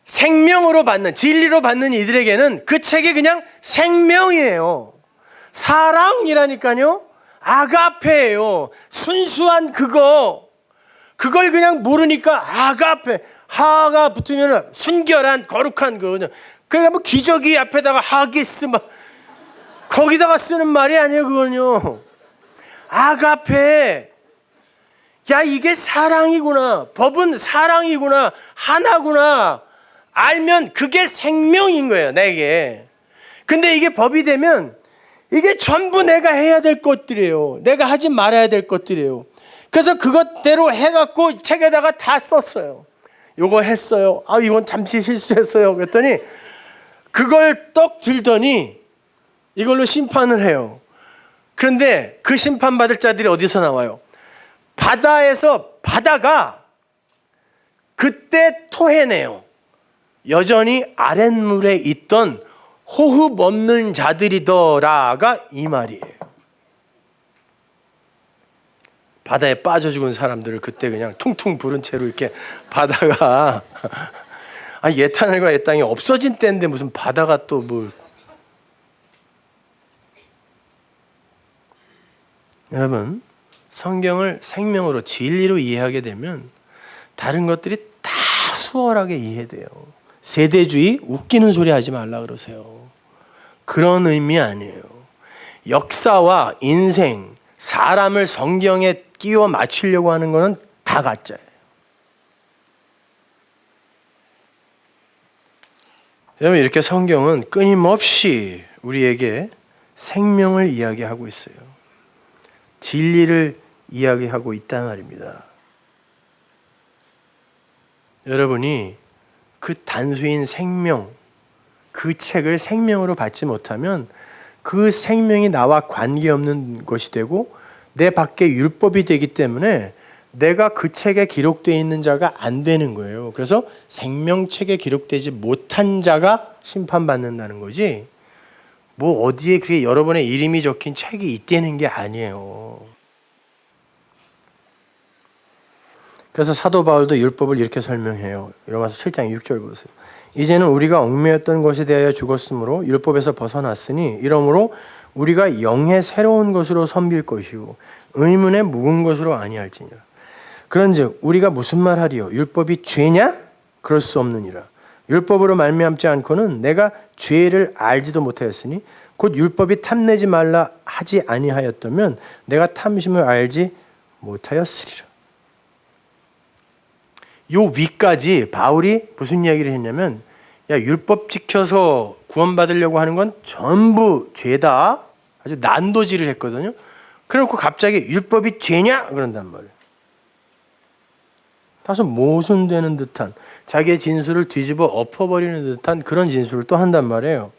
생명으로 받는, 진리로 받는 이들에게는 그 책이 그냥 생명이에요. 사랑이라니까요. 아가페예요. 순수한 그걸 그냥 모르니까 아가페, 하가 붙으면 순결한 거룩한 그거죠. 그러니까 뭐 기저귀 앞에다가 하기스 막 거기다가 쓰는 말이 아니에요. 그건요. 아가페. 야, 이게 사랑이구나. 법은 사랑이구나. 하나구나. 알면 그게 생명인 거예요, 내게. 근데 이게 법이 되면 이게 전부 내가 해야 될 것들이에요. 내가 하지 말아야 될 것들이에요. 그래서 그것대로 해갖고 책에다가 다 썼어요. 요거 했어요. 아, 이건 잠시 실수했어요. 그랬더니 그걸 떡 들더니 이걸로 심판을 해요. 그런데 그 심판받을 자들이 어디서 나와요? 바다가 그때 토해내요. 여전히 아랫물에 있던 호흡 없는 자들이더라가 이 말이에요. 바다에 빠져 죽은 사람들을 그때 그냥 퉁퉁 부른 채로 이렇게 바다가 옛하늘과 옛 땅이 없어진 때인데 무슨 바다가 또 뭘. 여러분, 성경을 생명으로 진리로 이해하게 되면 다른 것들이 다 수월하게 이해돼요. 세대주의 웃기는 소리 하지 말라 그러세요. 그런 의미 아니에요. 역사와 인생, 사람을 성경에 끼워 맞추려고 하는 것은 다 가짜예요. 여러분, 이렇게 성경은 끊임없이 우리에게 생명을 이야기하고 있어요. 진리를 이야기하고 있단 말입니다. 여러분이 그 단수인 생명, 그 책을 생명으로 받지 못하면 그 생명이 나와 관계없는 것이 되고 내 밖에 율법이 되기 때문에 내가 그 책에 기록되어 있는 자가 안 되는 거예요. 그래서 생명책에 기록되지 못한 자가 심판받는다는 거지, 뭐 어디에 그게 여러분의 이름이 적힌 책이 있다는 게 아니에요. 그래서 사도 바울도 율법을 이렇게 설명해요. 로마서 7장 6절 보세요. 이제는 우리가 얽매였던 것에 대하여 죽었으므로 율법에서 벗어났으니 이러므로 우리가 영의 새로운 것으로 섬길 것이고 의문의 묵은 것으로 아니할지니라. 그런즉 우리가 무슨 말하리요? 율법이 죄냐? 그럴 수 없느니라. 율법으로 말미암지 않고는 내가 죄를 알지도 못하였으니 곧 율법이 탐내지 말라 하지 아니하였다면 내가 탐심을 알지 못하였으리라. 요 위까지 바울이 무슨 이야기를 했냐면, 야, 율법 지켜서 구원받으려고 하는 건 전부 죄다. 아주 난도질을 했거든요. 그래놓고 갑자기 율법이 죄냐? 그런단 말이에요. 다소 모순되는 듯한, 자기의 진술을 뒤집어 엎어버리는 듯한 그런 진술을 또 한단 말이에요.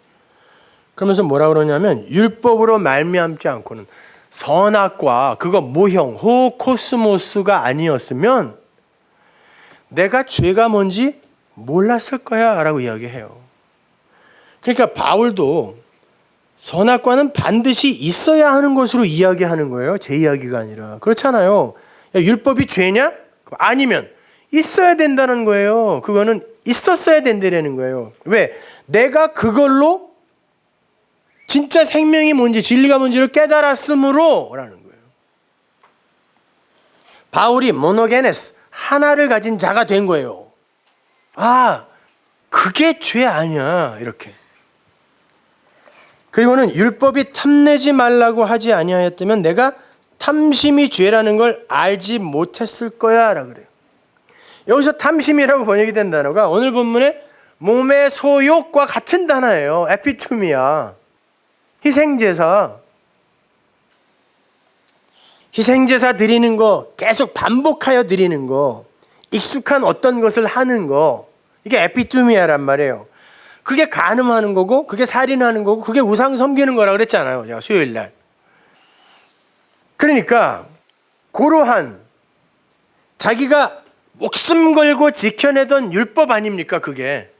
그러면서 뭐라 그러냐면, 율법으로 말미암지 않고는, 선악과 그거 모형, 호코스모스가 아니었으면 내가 죄가 뭔지 몰랐을 거야 라고 이야기해요. 그러니까 바울도 선악과는 반드시 있어야 하는 것으로 이야기하는 거예요. 제 이야기가 아니라. 그렇잖아요. 야, 율법이 죄냐? 아니면 있어야 된다는 거예요. 그거는 있었어야 된다는 거예요. 왜? 내가 그걸로 진짜 생명이 뭔지, 진리가 뭔지를 깨달았으므로 라는 거예요. 바울이 모노게네스, 하나를 가진 자가 된 거예요. 아, 그게 죄 아니야, 이렇게. 그리고는 율법이 탐내지 말라고 하지 아니하였다면 내가 탐심이 죄라는 걸 알지 못했을 거야 라고 그래요. 여기서 탐심이라고 번역이 된 단어가 오늘 본문에 몸의 소욕과 같은 단어예요. 에피투미야. 희생제사. 희생제사 드리는 거, 계속 반복하여 드리는 거, 익숙한 어떤 것을 하는 거, 이게 에피투미아란 말이에요. 그게 간음하는 거고, 그게 살인하는 거고, 그게 우상 섬기는 거라고 그랬잖아요. 제가 수요일 날. 그러니까 그러한 자기가 목숨 걸고 지켜내던 율법 아닙니까, 그게?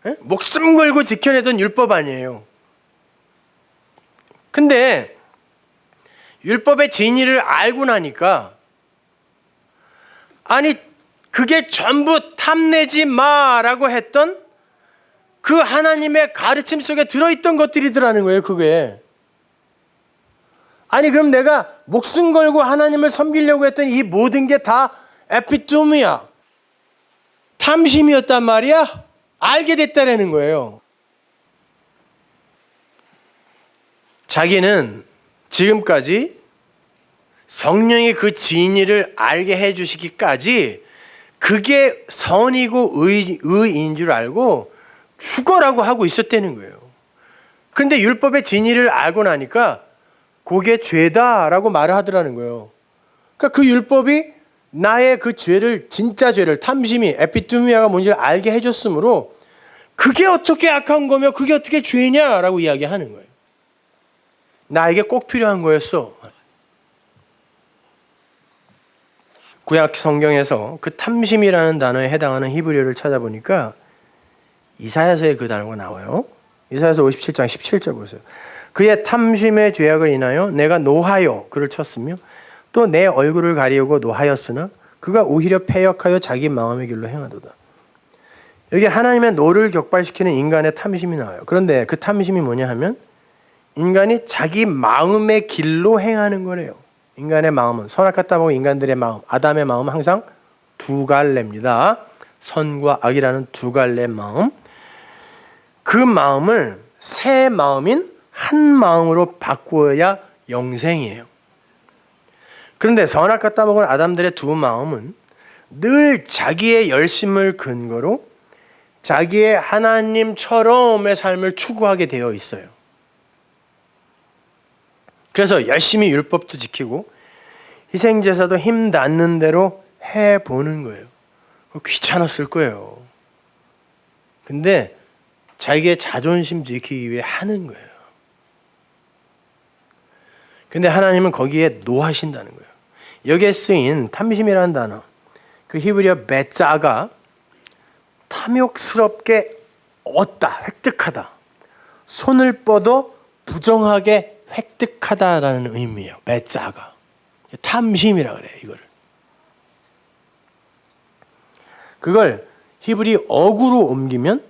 에? 목숨 걸고 지켜내던 율법 아니에요. 근데 율법의 진리를 알고 나니까, 아니 그게 전부 탐내지 마라고 했던 그 하나님의 가르침 속에 들어있던 것들이더라는 거예요. 그게. 아니 그럼 내가 목숨 걸고 하나님을 섬기려고 했던 이 모든 게 다 에피투미야, 탐심이었단 말이야? 알게 됐다라는 거예요. 자기는 지금까지 성령이 그 진리를 알게 해주시기까지 그게 선이고 의인 줄 알고 죽어라고 하고 있었다는 거예요. 그런데 율법의 진리를 알고 나니까 그게 죄다라고 말을 하더라는 거예요. 그러니까 그 율법이 나의 그 죄를, 진짜 죄를, 탐심이, 에피투미아가 뭔지를 알게 해줬으므로 그게 어떻게 악한 거며 그게 어떻게 죄냐라고 이야기하는 거예요. 나에게 꼭 필요한 거였어. 구약 성경에서 그 탐심이라는 단어에 해당하는 히브리어를 찾아보니까 이사야서에 그 단어가 나와요. 이사야서 57장 17절 보세요. 그의 탐심의 죄악을 인하여 내가 노하여 그를 쳤으며 또 내 얼굴을 가리우고 노하였으나 그가 오히려 패역하여 자기 마음의 길로 행하도다. 여기 하나님의 노를 격발시키는 인간의 탐심이 나와요. 그런데 그 탐심이 뭐냐 하면 인간이 자기 마음의 길로 행하는 거래요. 인간의 마음은, 선악과 따먹은 인간들의 마음, 아담의 마음은 항상 두 갈래입니다. 선과 악이라는 두 갈래의 마음. 그 마음을 새 마음인 한 마음으로 바꾸어야 영생이에요. 그런데 선악과 따먹은 아담들의 두 마음은 늘 자기의 열심을 근거로 자기의 하나님처럼의 삶을 추구하게 되어 있어요. 그래서 열심히 율법도 지키고 희생제사도 힘 닿는 대로 해보는 거예요. 귀찮았을 거예요. 근데 자기의 자존심 지키기 위해 하는 거예요. 근데 하나님은 거기에 노하신다는 거예요. 여기에 쓰인 탐심이라는 단어, 그 히브리어 베짜가 탐욕스럽게 얻다, 획득하다, 손을 뻗어 부정하게 획득하다라는 의미예요. 베짜가 탐심이라 그래요. 그걸 히브리 어구로 옮기면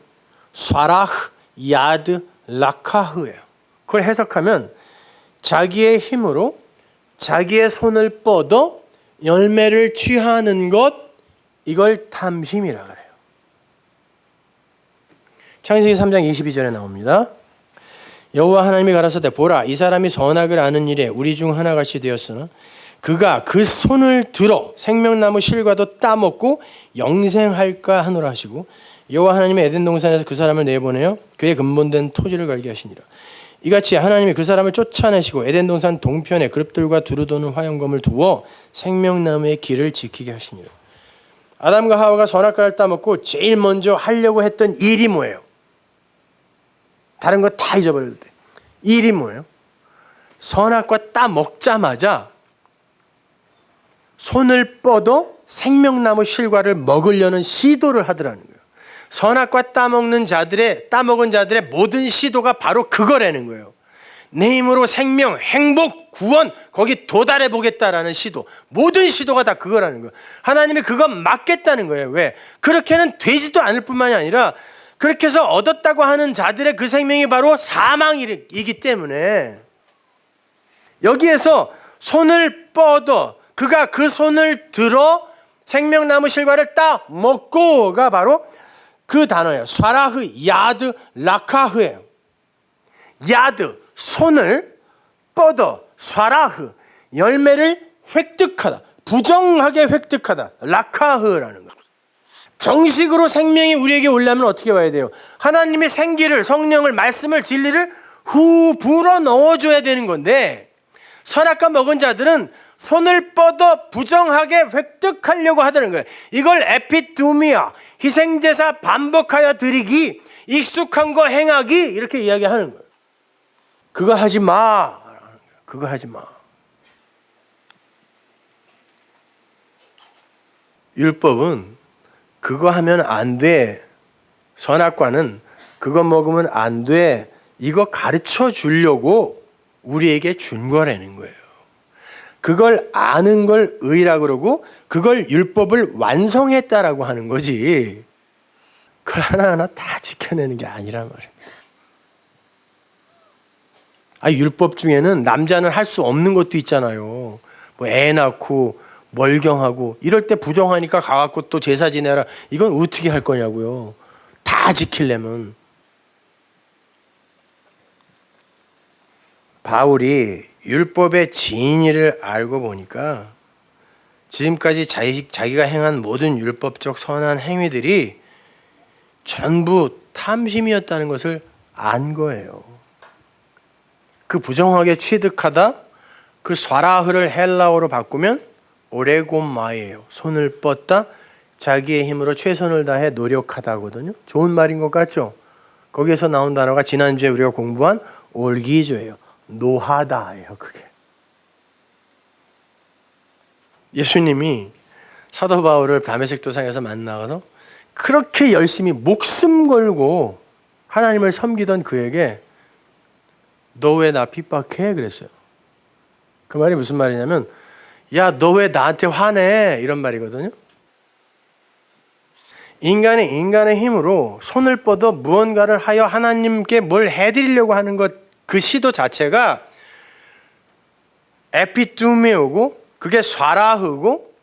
쏴라흐, 야드, 라카흐예요. 그걸 해석하면 자기의 힘으로 자기의 손을 뻗어 열매를 취하는 것, 이걸 탐심이라 그래요. 창세기 3장 22절에 나옵니다. 여호와 하나님이 가라사대 보라 이 사람이 선악을 아는 일에 우리 중 하나같이 되었으나 그가 그 손을 들어 생명나무 실과도 따먹고 영생할까 하노라 하시고 여호와 하나님의 에덴 동산에서 그 사람을 내보내어 그의 근본된 토지를 갈게 하시니라. 이같이 하나님이 그 사람을 쫓아내시고 에덴 동산 동편에 그룹들과 두루 도는 화영검을 두어 생명나무의 길을 지키게 하시니라. 아담과 하와가 선악과를 따먹고 제일 먼저 하려고 했던 일이 뭐예요? 다른 거 다 잊어버려도 돼. 일이 뭐예요? 선악과 따먹자마자 손을 뻗어 생명나무 실과를 먹으려는 시도를 하더라는 거예요. 선악과 따먹은 자들의 모든 시도가 바로 그거라는 거예요. 내 힘으로 생명, 행복, 구원 거기 도달해 보겠다라는 시도, 모든 시도가 다 그거라는 거예요. 하나님이 그거 막겠다는 거예요. 왜? 그렇게는 되지도 않을 뿐만이 아니라 그렇게 해서 얻었다고 하는 자들의 그 생명이 바로 사망이기 때문에 여기에서 손을 뻗어 그가 그 손을 들어 생명나무 실과를 따 먹고가 바로 그 단어예요. 쏴라흐, 야드, 라카흐예요. 야드, 손을 뻗어, 쏴라흐, 열매를 획득하다, 부정하게 획득하다, 라카흐라는 거. 정식으로 생명이 우리에게 오려면 어떻게 와야 돼요? 하나님의 생기를, 성령을, 말씀을, 진리를 후 불어 넣어줘야 되는 건데 선악과 먹은 자들은 손을 뻗어 부정하게 획득하려고 하다는 거예요. 이걸 에피투미아, 희생제사 반복하여 드리기, 익숙한 거 행하기 이렇게 이야기하는 거예요. 그거 하지 마. 그거 하지 마. 율법은 그거 하면 안 돼. 선악과는 그거 먹으면 안 돼. 이거 가르쳐 주려고 우리에게 준 거라는 거예요. 그걸 아는 걸 의라고 그러고 그걸 율법을 완성했다라고 하는 거지. 그걸 하나하나 다 지켜내는 게 아니란 말입니다. 율법 중에는 남자는 할 수 없는 것도 있잖아요. 뭐 애 낳고 멀경하고 이럴 때 부정하니까 가갖고 또 제사 지내라. 이건 어떻게 할 거냐고요. 다 지키려면. 바울이 율법의 진리를 알고 보니까 지금까지 자기가 행한 모든 율법적 선한 행위들이 전부 탐심이었다는 것을 안 거예요. 그 부정하게 취득하다 그 스와라흐를 헬라어로 바꾸면 오레고마예요. 손을 뻗다, 자기의 힘으로 최선을 다해 노력하다거든요. 좋은 말인 것 같죠? 거기에서 나온 단어가 지난주에 우리가 공부한 올기조예요. 노하다예요. 그게. 예수님이 사도 바울을 다메섹 도상에서 만나서 그렇게 열심히 목숨 걸고 하나님을 섬기던 그에게 너 왜 나 핍박해? 그랬어요. 그 말이 무슨 말이냐면 야, 너 왜 나한테 화내? 이런 말이거든요. 인간이 인간의 힘으로 손을 뻗어 무언가를 하여 하나님께 뭘 해드리려고 하는 것, 그 시도 자체가 에피투메오고 그게 스와라흐고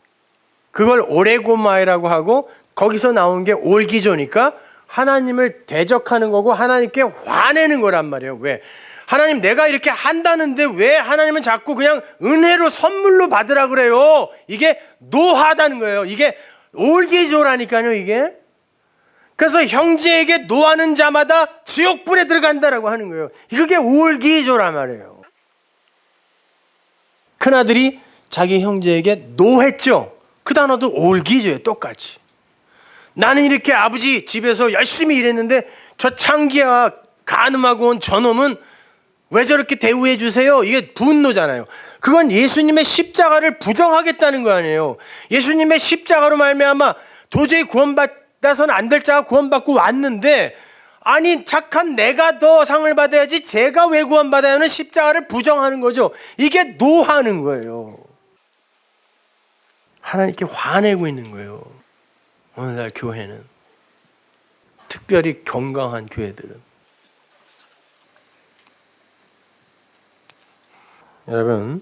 그걸 오레고마이라고 하고 거기서 나온 게 올기조니까 하나님을 대적하는 거고 하나님께 화내는 거란 말이에요. 왜? 하나님 내가 이렇게 한다는데 왜 하나님은 자꾸 그냥 은혜로 선물로 받으라 그래요? 이게 노하다는 거예요. 이게 올기조라니까요, 이게. 그래서 형제에게 노하는 자마다 지옥불에 들어간다라고 하는 거예요. 그게 올기조란 말이에요. 큰아들이 자기 형제에게 노했죠. 그 단어도 올기조예요, 똑같이. 나는 이렇게 아버지 집에서 열심히 일했는데 저 창기야 간음하고 온 저놈은 왜 저렇게 대우해 주세요? 이게 분노잖아요. 그건 예수님의 십자가를 부정하겠다는 거 아니에요. 예수님의 십자가로 말미암아 도저히 구원받아서는 안 될 자가 구원받고 왔는데 아니 착한 내가 더 상을 받아야지 제가 왜 구원받아야 하는 십자가를 부정하는 거죠. 이게 노하는 거예요. 하나님께 화내고 있는 거예요. 오늘날 교회는 특별히 건강한 교회들은 여러분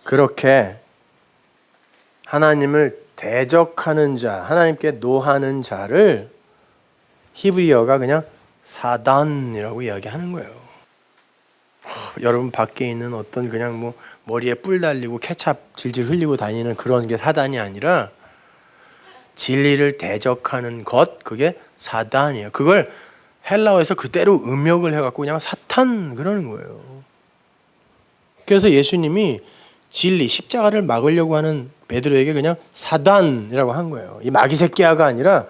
그렇게 하나님을 대적하는 자, 하나님께 노하는 자를 히브리어가 그냥 사단이라고 이야기하는 거예요. 여러분 밖에 있는 어떤 그냥 뭐 머리에 뿔 달리고 케찹 질질 흘리고 다니는 그런 게 사단이 아니라 진리를 대적하는 것, 그게 사단이에요. 그걸 헬라어에서 그대로 음역을 해갖고 그냥 사탄 그러는 거예요. 그래서 예수님이 진리, 십자가를 막으려고 하는 베드로에게 그냥 사단이라고 한 거예요. 이 마귀 새끼야가 아니라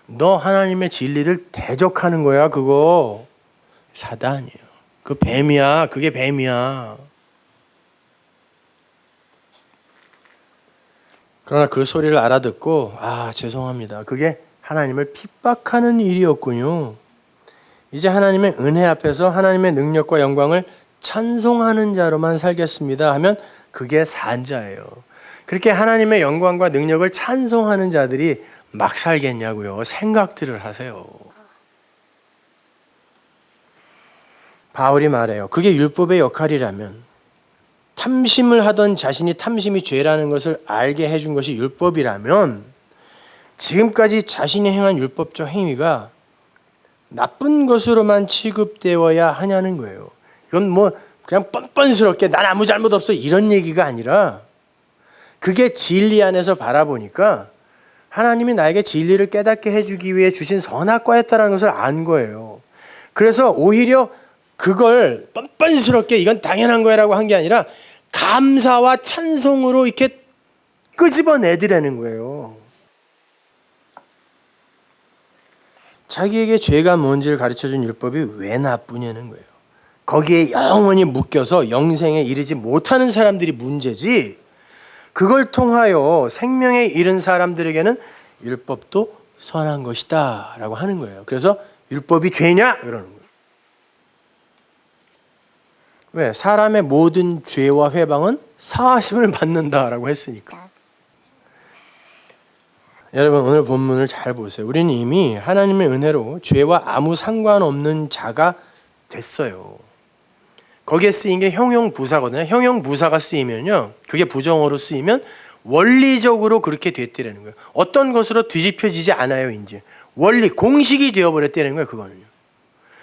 너 하나님의 진리를 대적하는 거야, 그거. 사단이에요. 그 뱀이야, 그게 뱀이야. 그러나 그 소리를 알아듣고 죄송합니다. 그게 하나님을 핍박하는 일이었군요. 이제 하나님의 은혜 앞에서 하나님의 능력과 영광을 찬송하는 자로만 살겠습니다 하면 그게 산자예요. 그렇게 하나님의 영광과 능력을 찬송하는 자들이 막 살겠냐고요. 생각들을 하세요. 바울이 말해요. 그게 율법의 역할이라면 탐심을 하던 자신이 탐심이 죄라는 것을 알게 해준 것이 율법이라면 지금까지 자신이 행한 율법적 행위가 나쁜 것으로만 취급되어야 하냐는 거예요. 이건 뭐 그냥 뻔뻔스럽게 난 아무 잘못 없어 이런 얘기가 아니라 그게 진리 안에서 바라보니까 하나님이 나에게 진리를 깨닫게 해주기 위해 주신 선악과였다는 것을 안 거예요. 그래서 오히려 그걸 뻔뻔스럽게 이건 당연한 거야라고 한 게 아니라 감사와 찬송으로 이렇게 끄집어내더라는 거예요. 자기에게 죄가 뭔지를 가르쳐준 율법이 왜 나쁘냐는 거예요. 거기에 영원히 묶여서 영생에 이르지 못하는 사람들이 문제지 그걸 통하여 생명에 이른 사람들에게는 율법도 선한 것이다 라고 하는 거예요. 그래서 율법이 죄냐? 그러는 거예요. 왜? 사람의 모든 죄와 회방은 사하심을 받는다라고 했으니까. 여러분 오늘 본문을 잘 보세요. 우리는 이미 하나님의 은혜로 죄와 아무 상관없는 자가 됐어요. 거기에 쓰인 게 형용부사거든요. 형용부사가 쓰이면요. 그게 부정어로 쓰이면 원리적으로 그렇게 됐다는 거예요. 어떤 것으로 뒤집혀지지 않아요. 이제 원리, 공식이 되어버렸다는 거예요. 그거는요.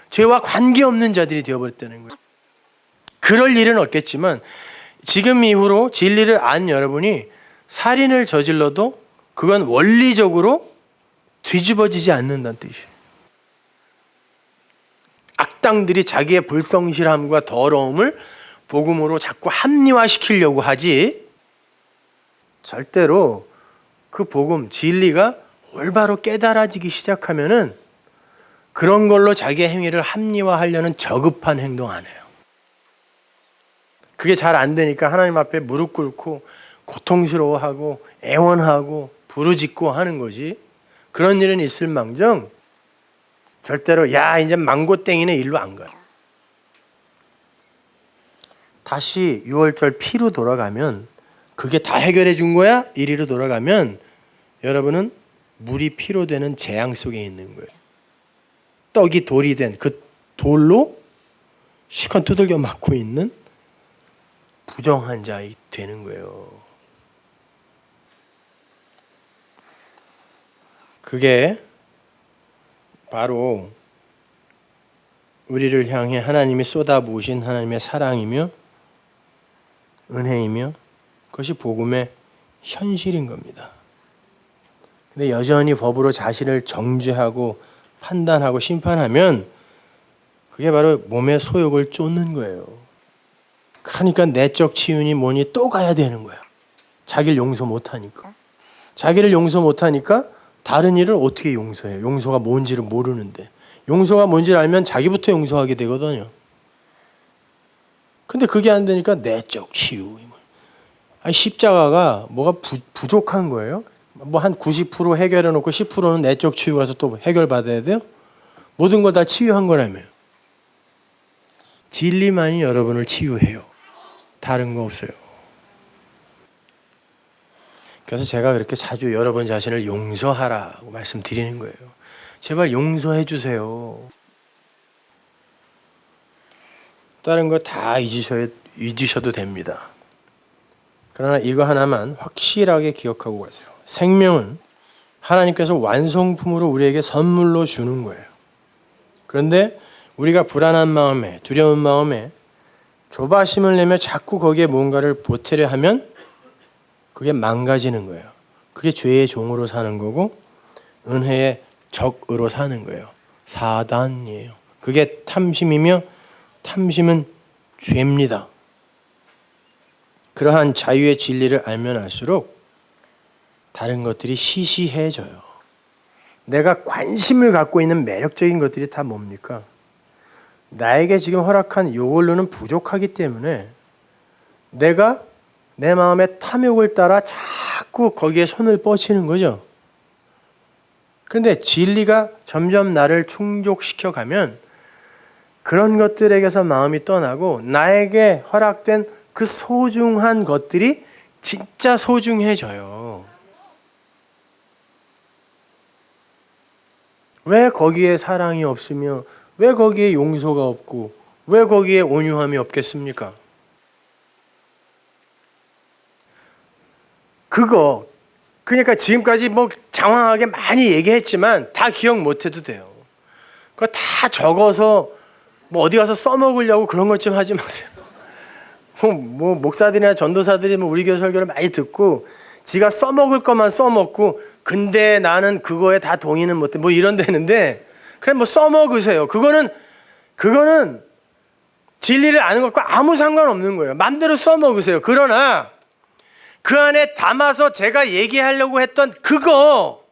죄와 관계없는 자들이 되어버렸다는 거예요. 그럴 일은 없겠지만 지금 이후로 진리를 안 여러분이 살인을 저질러도 그건 원리적으로 뒤집어지지 않는다는 뜻이에요. 악당들이 자기의 불성실함과 더러움을 복음으로 자꾸 합리화시키려고 하지 절대로 그 복음, 진리가 올바로 깨달아지기 시작하면은 그런 걸로 자기의 행위를 합리화하려는 저급한 행동 안 해요. 그게 잘 안 되니까 하나님 앞에 무릎 꿇고 고통스러워하고 애원하고 부르짖고 하는 거지. 그런 일은 있을 망정 절대로 야 이제 망고땡이네 일로 안 가요. 다시 6월절 피로 돌아가면 그게 다 해결해 준 거야? 이리로 돌아가면 여러분은 물이 피로 되는 재앙 속에 있는 거예요. 떡이 돌이 된 그 돌로 시컨 두들겨 맞고 있는 부정한 자이 되는 거예요. 그게 바로 우리를 향해 하나님이 쏟아부으신 하나님의 사랑이며 은혜이며 그것이 복음의 현실인 겁니다. 근데 여전히 법으로 자신을 정죄하고 판단하고 심판하면 그게 바로 몸의 소욕을 쫓는 거예요. 그러니까 내적 치유니 뭐니 또 가야 되는 거야. 자기를 용서 못하니까. 자기를 용서 못하니까 다른 일을 어떻게 용서해요? 용서가 뭔지를 모르는데. 용서가 뭔지를 알면 자기부터 용서하게 되거든요. 근데 그게 안 되니까 내적 치유. 아니, 십자가가 뭐가 부족한 거예요? 뭐 한 90% 해결해 놓고 10%는 내적 치유 가서 또 해결받아야 돼요? 모든 걸 다 치유한 거라며요. 진리만이 여러분을 치유해요. 다른 거 없어요. 그래서 제가 그렇게 자주 여러분 자신을 용서하라고 말씀드리는 거예요. 제발 용서해 주세요. 다른 거 다 잊으셔도 됩니다. 그러나 이거 하나만 확실하게 기억하고 가세요. 생명은 하나님께서 완성품으로 우리에게 선물로 주는 거예요. 그런데 우리가 불안한 마음에 두려운 마음에 조바심을 내며 자꾸 거기에 뭔가를 보태려 하면 그게 망가지는 거예요. 그게 죄의 종으로 사는 거고 은혜의 적으로 사는 거예요. 사단이에요. 그게 탐심이며 탐심은 죄입니다. 그러한 자유의 진리를 알면 알수록 다른 것들이 시시해져요. 내가 관심을 갖고 있는 매력적인 것들이 다 뭡니까? 나에게 지금 허락한 이걸로는 부족하기 때문에 내가 내 마음의 탐욕을 따라 자꾸 거기에 손을 뻗치는 거죠. 그런데 진리가 점점 나를 충족시켜 가면 그런 것들에게서 마음이 떠나고 나에게 허락된 그 소중한 것들이 진짜 소중해져요. 왜 거기에 사랑이 없으며 왜 거기에 용서가 없고 왜 거기에 온유함이 없겠습니까? 그러니까 지금까지 뭐 장황하게 많이 얘기했지만 다 기억 못해도 돼요. 그거 다 적어서 뭐 어디 가서 써먹으려고 그런 것 좀 하지 마세요. 뭐 목사들이나 전도사들이 뭐 우리 교회 설교를 많이 듣고 지가 써먹을 것만 써먹고 근데 나는 그거에 다 동의는 못해 뭐 이런 데는데 그래 뭐 써먹으세요. 그거는 진리를 아는 것과 아무 상관없는 거예요. 마음대로 써먹으세요. 그러나 그 안에 담아서 제가 얘기하려고 했던 그거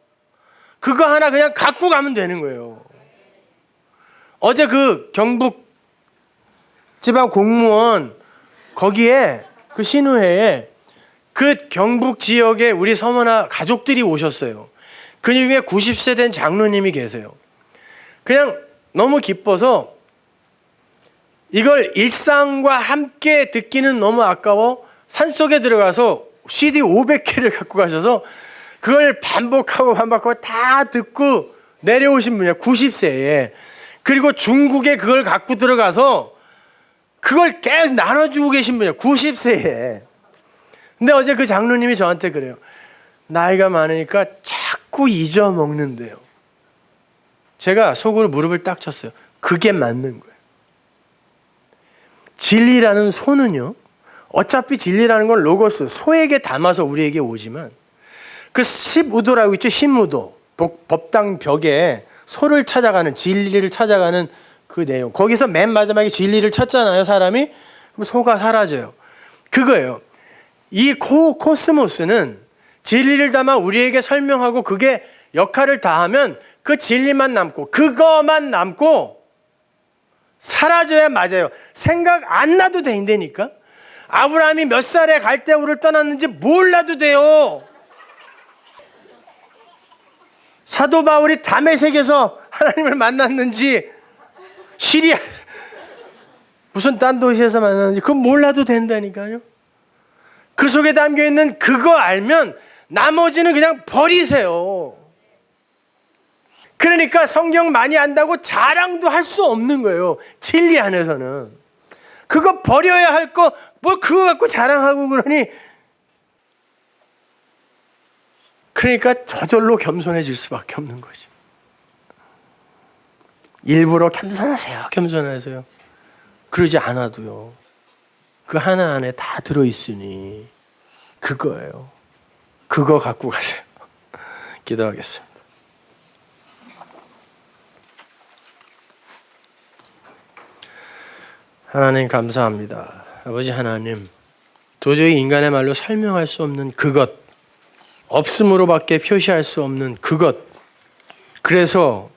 하나 그냥 갖고 가면 되는 거예요. 어제 그 경북 지방 공무원 거기에 그 신우회에 그 경북 지역에 우리 서머나 가족들이 오셨어요. 그 중에 90세 된 장로님이 계세요. 그냥 너무 기뻐서 이걸 일상과 함께 듣기는 너무 아까워 산속에 들어가서 CD 500개를 갖고 가셔서 그걸 반복하고 다 듣고 내려오신 분이에요. 90세에. 그리고 중국에 그걸 갖고 들어가서 그걸 계속 나눠주고 계신 분이에요. 90세에. 근데 어제 그 장로님이 저한테 그래요. 나이가 많으니까 자꾸 잊어먹는데요. 제가 속으로 무릎을 딱 쳤어요. 그게 맞는 거예요. 진리라는 소는요, 어차피 진리라는 건 로고스, 소에게 담아서 우리에게 오지만 그 십우도라고 있죠. 십우도. 법당 벽에 소를 찾아가는, 진리를 찾아가는 그 내용. 거기서 맨 마지막에 진리를 찾잖아요, 사람이. 그럼 소가 사라져요. 그거예요. 이 코스모스는 진리를 담아 우리에게 설명하고 그게 역할을 다하면 그 진리만 남고 그거만 남고 사라져야 맞아요. 생각 안 나도 된다니까. 아브라함이 몇 살에 갈대우를 떠났는지 몰라도 돼요. 사도 바울이 다메섹에서 하나님을 만났는지 시리아 무슨 딴 도시에서 만났는지 그건 몰라도 된다니까요. 그 속에 담겨있는 그거 알면 나머지는 그냥 버리세요. 그러니까 성경 많이 안다고 자랑도 할 수 없는 거예요. 진리 안에서는. 그거 버려야 할 거 뭐 그거 갖고 자랑하고 그러니, 그러니까 저절로 겸손해질 수밖에 없는 거죠. 일부러 겸손하세요. 겸손하세요. 그러지 않아도요. 그 하나 안에 다 들어있으니 그거예요. 그거 갖고 가세요. 기도하겠습니다. 하나님 감사합니다. 아버지 하나님, 도저히 인간의 말로 설명할 수 없는 그것, 없음으로밖에 표시할 수 없는 그것, 그래서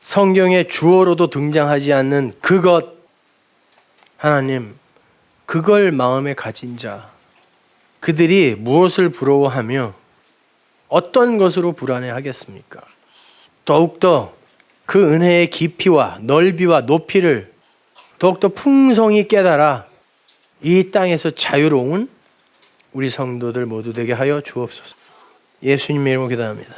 성경의 주어로도 등장하지 않는 그것, 하나님, 그걸 마음에 가진 자, 그들이 무엇을 부러워하며 어떤 것으로 불안해하겠습니까? 더욱더 그 은혜의 깊이와 넓이와 높이를 더욱더 풍성히 깨달아 이 땅에서 자유로운 우리 성도들 모두 되게 하여 주옵소서. 예수님의 이름으로 기도합니다.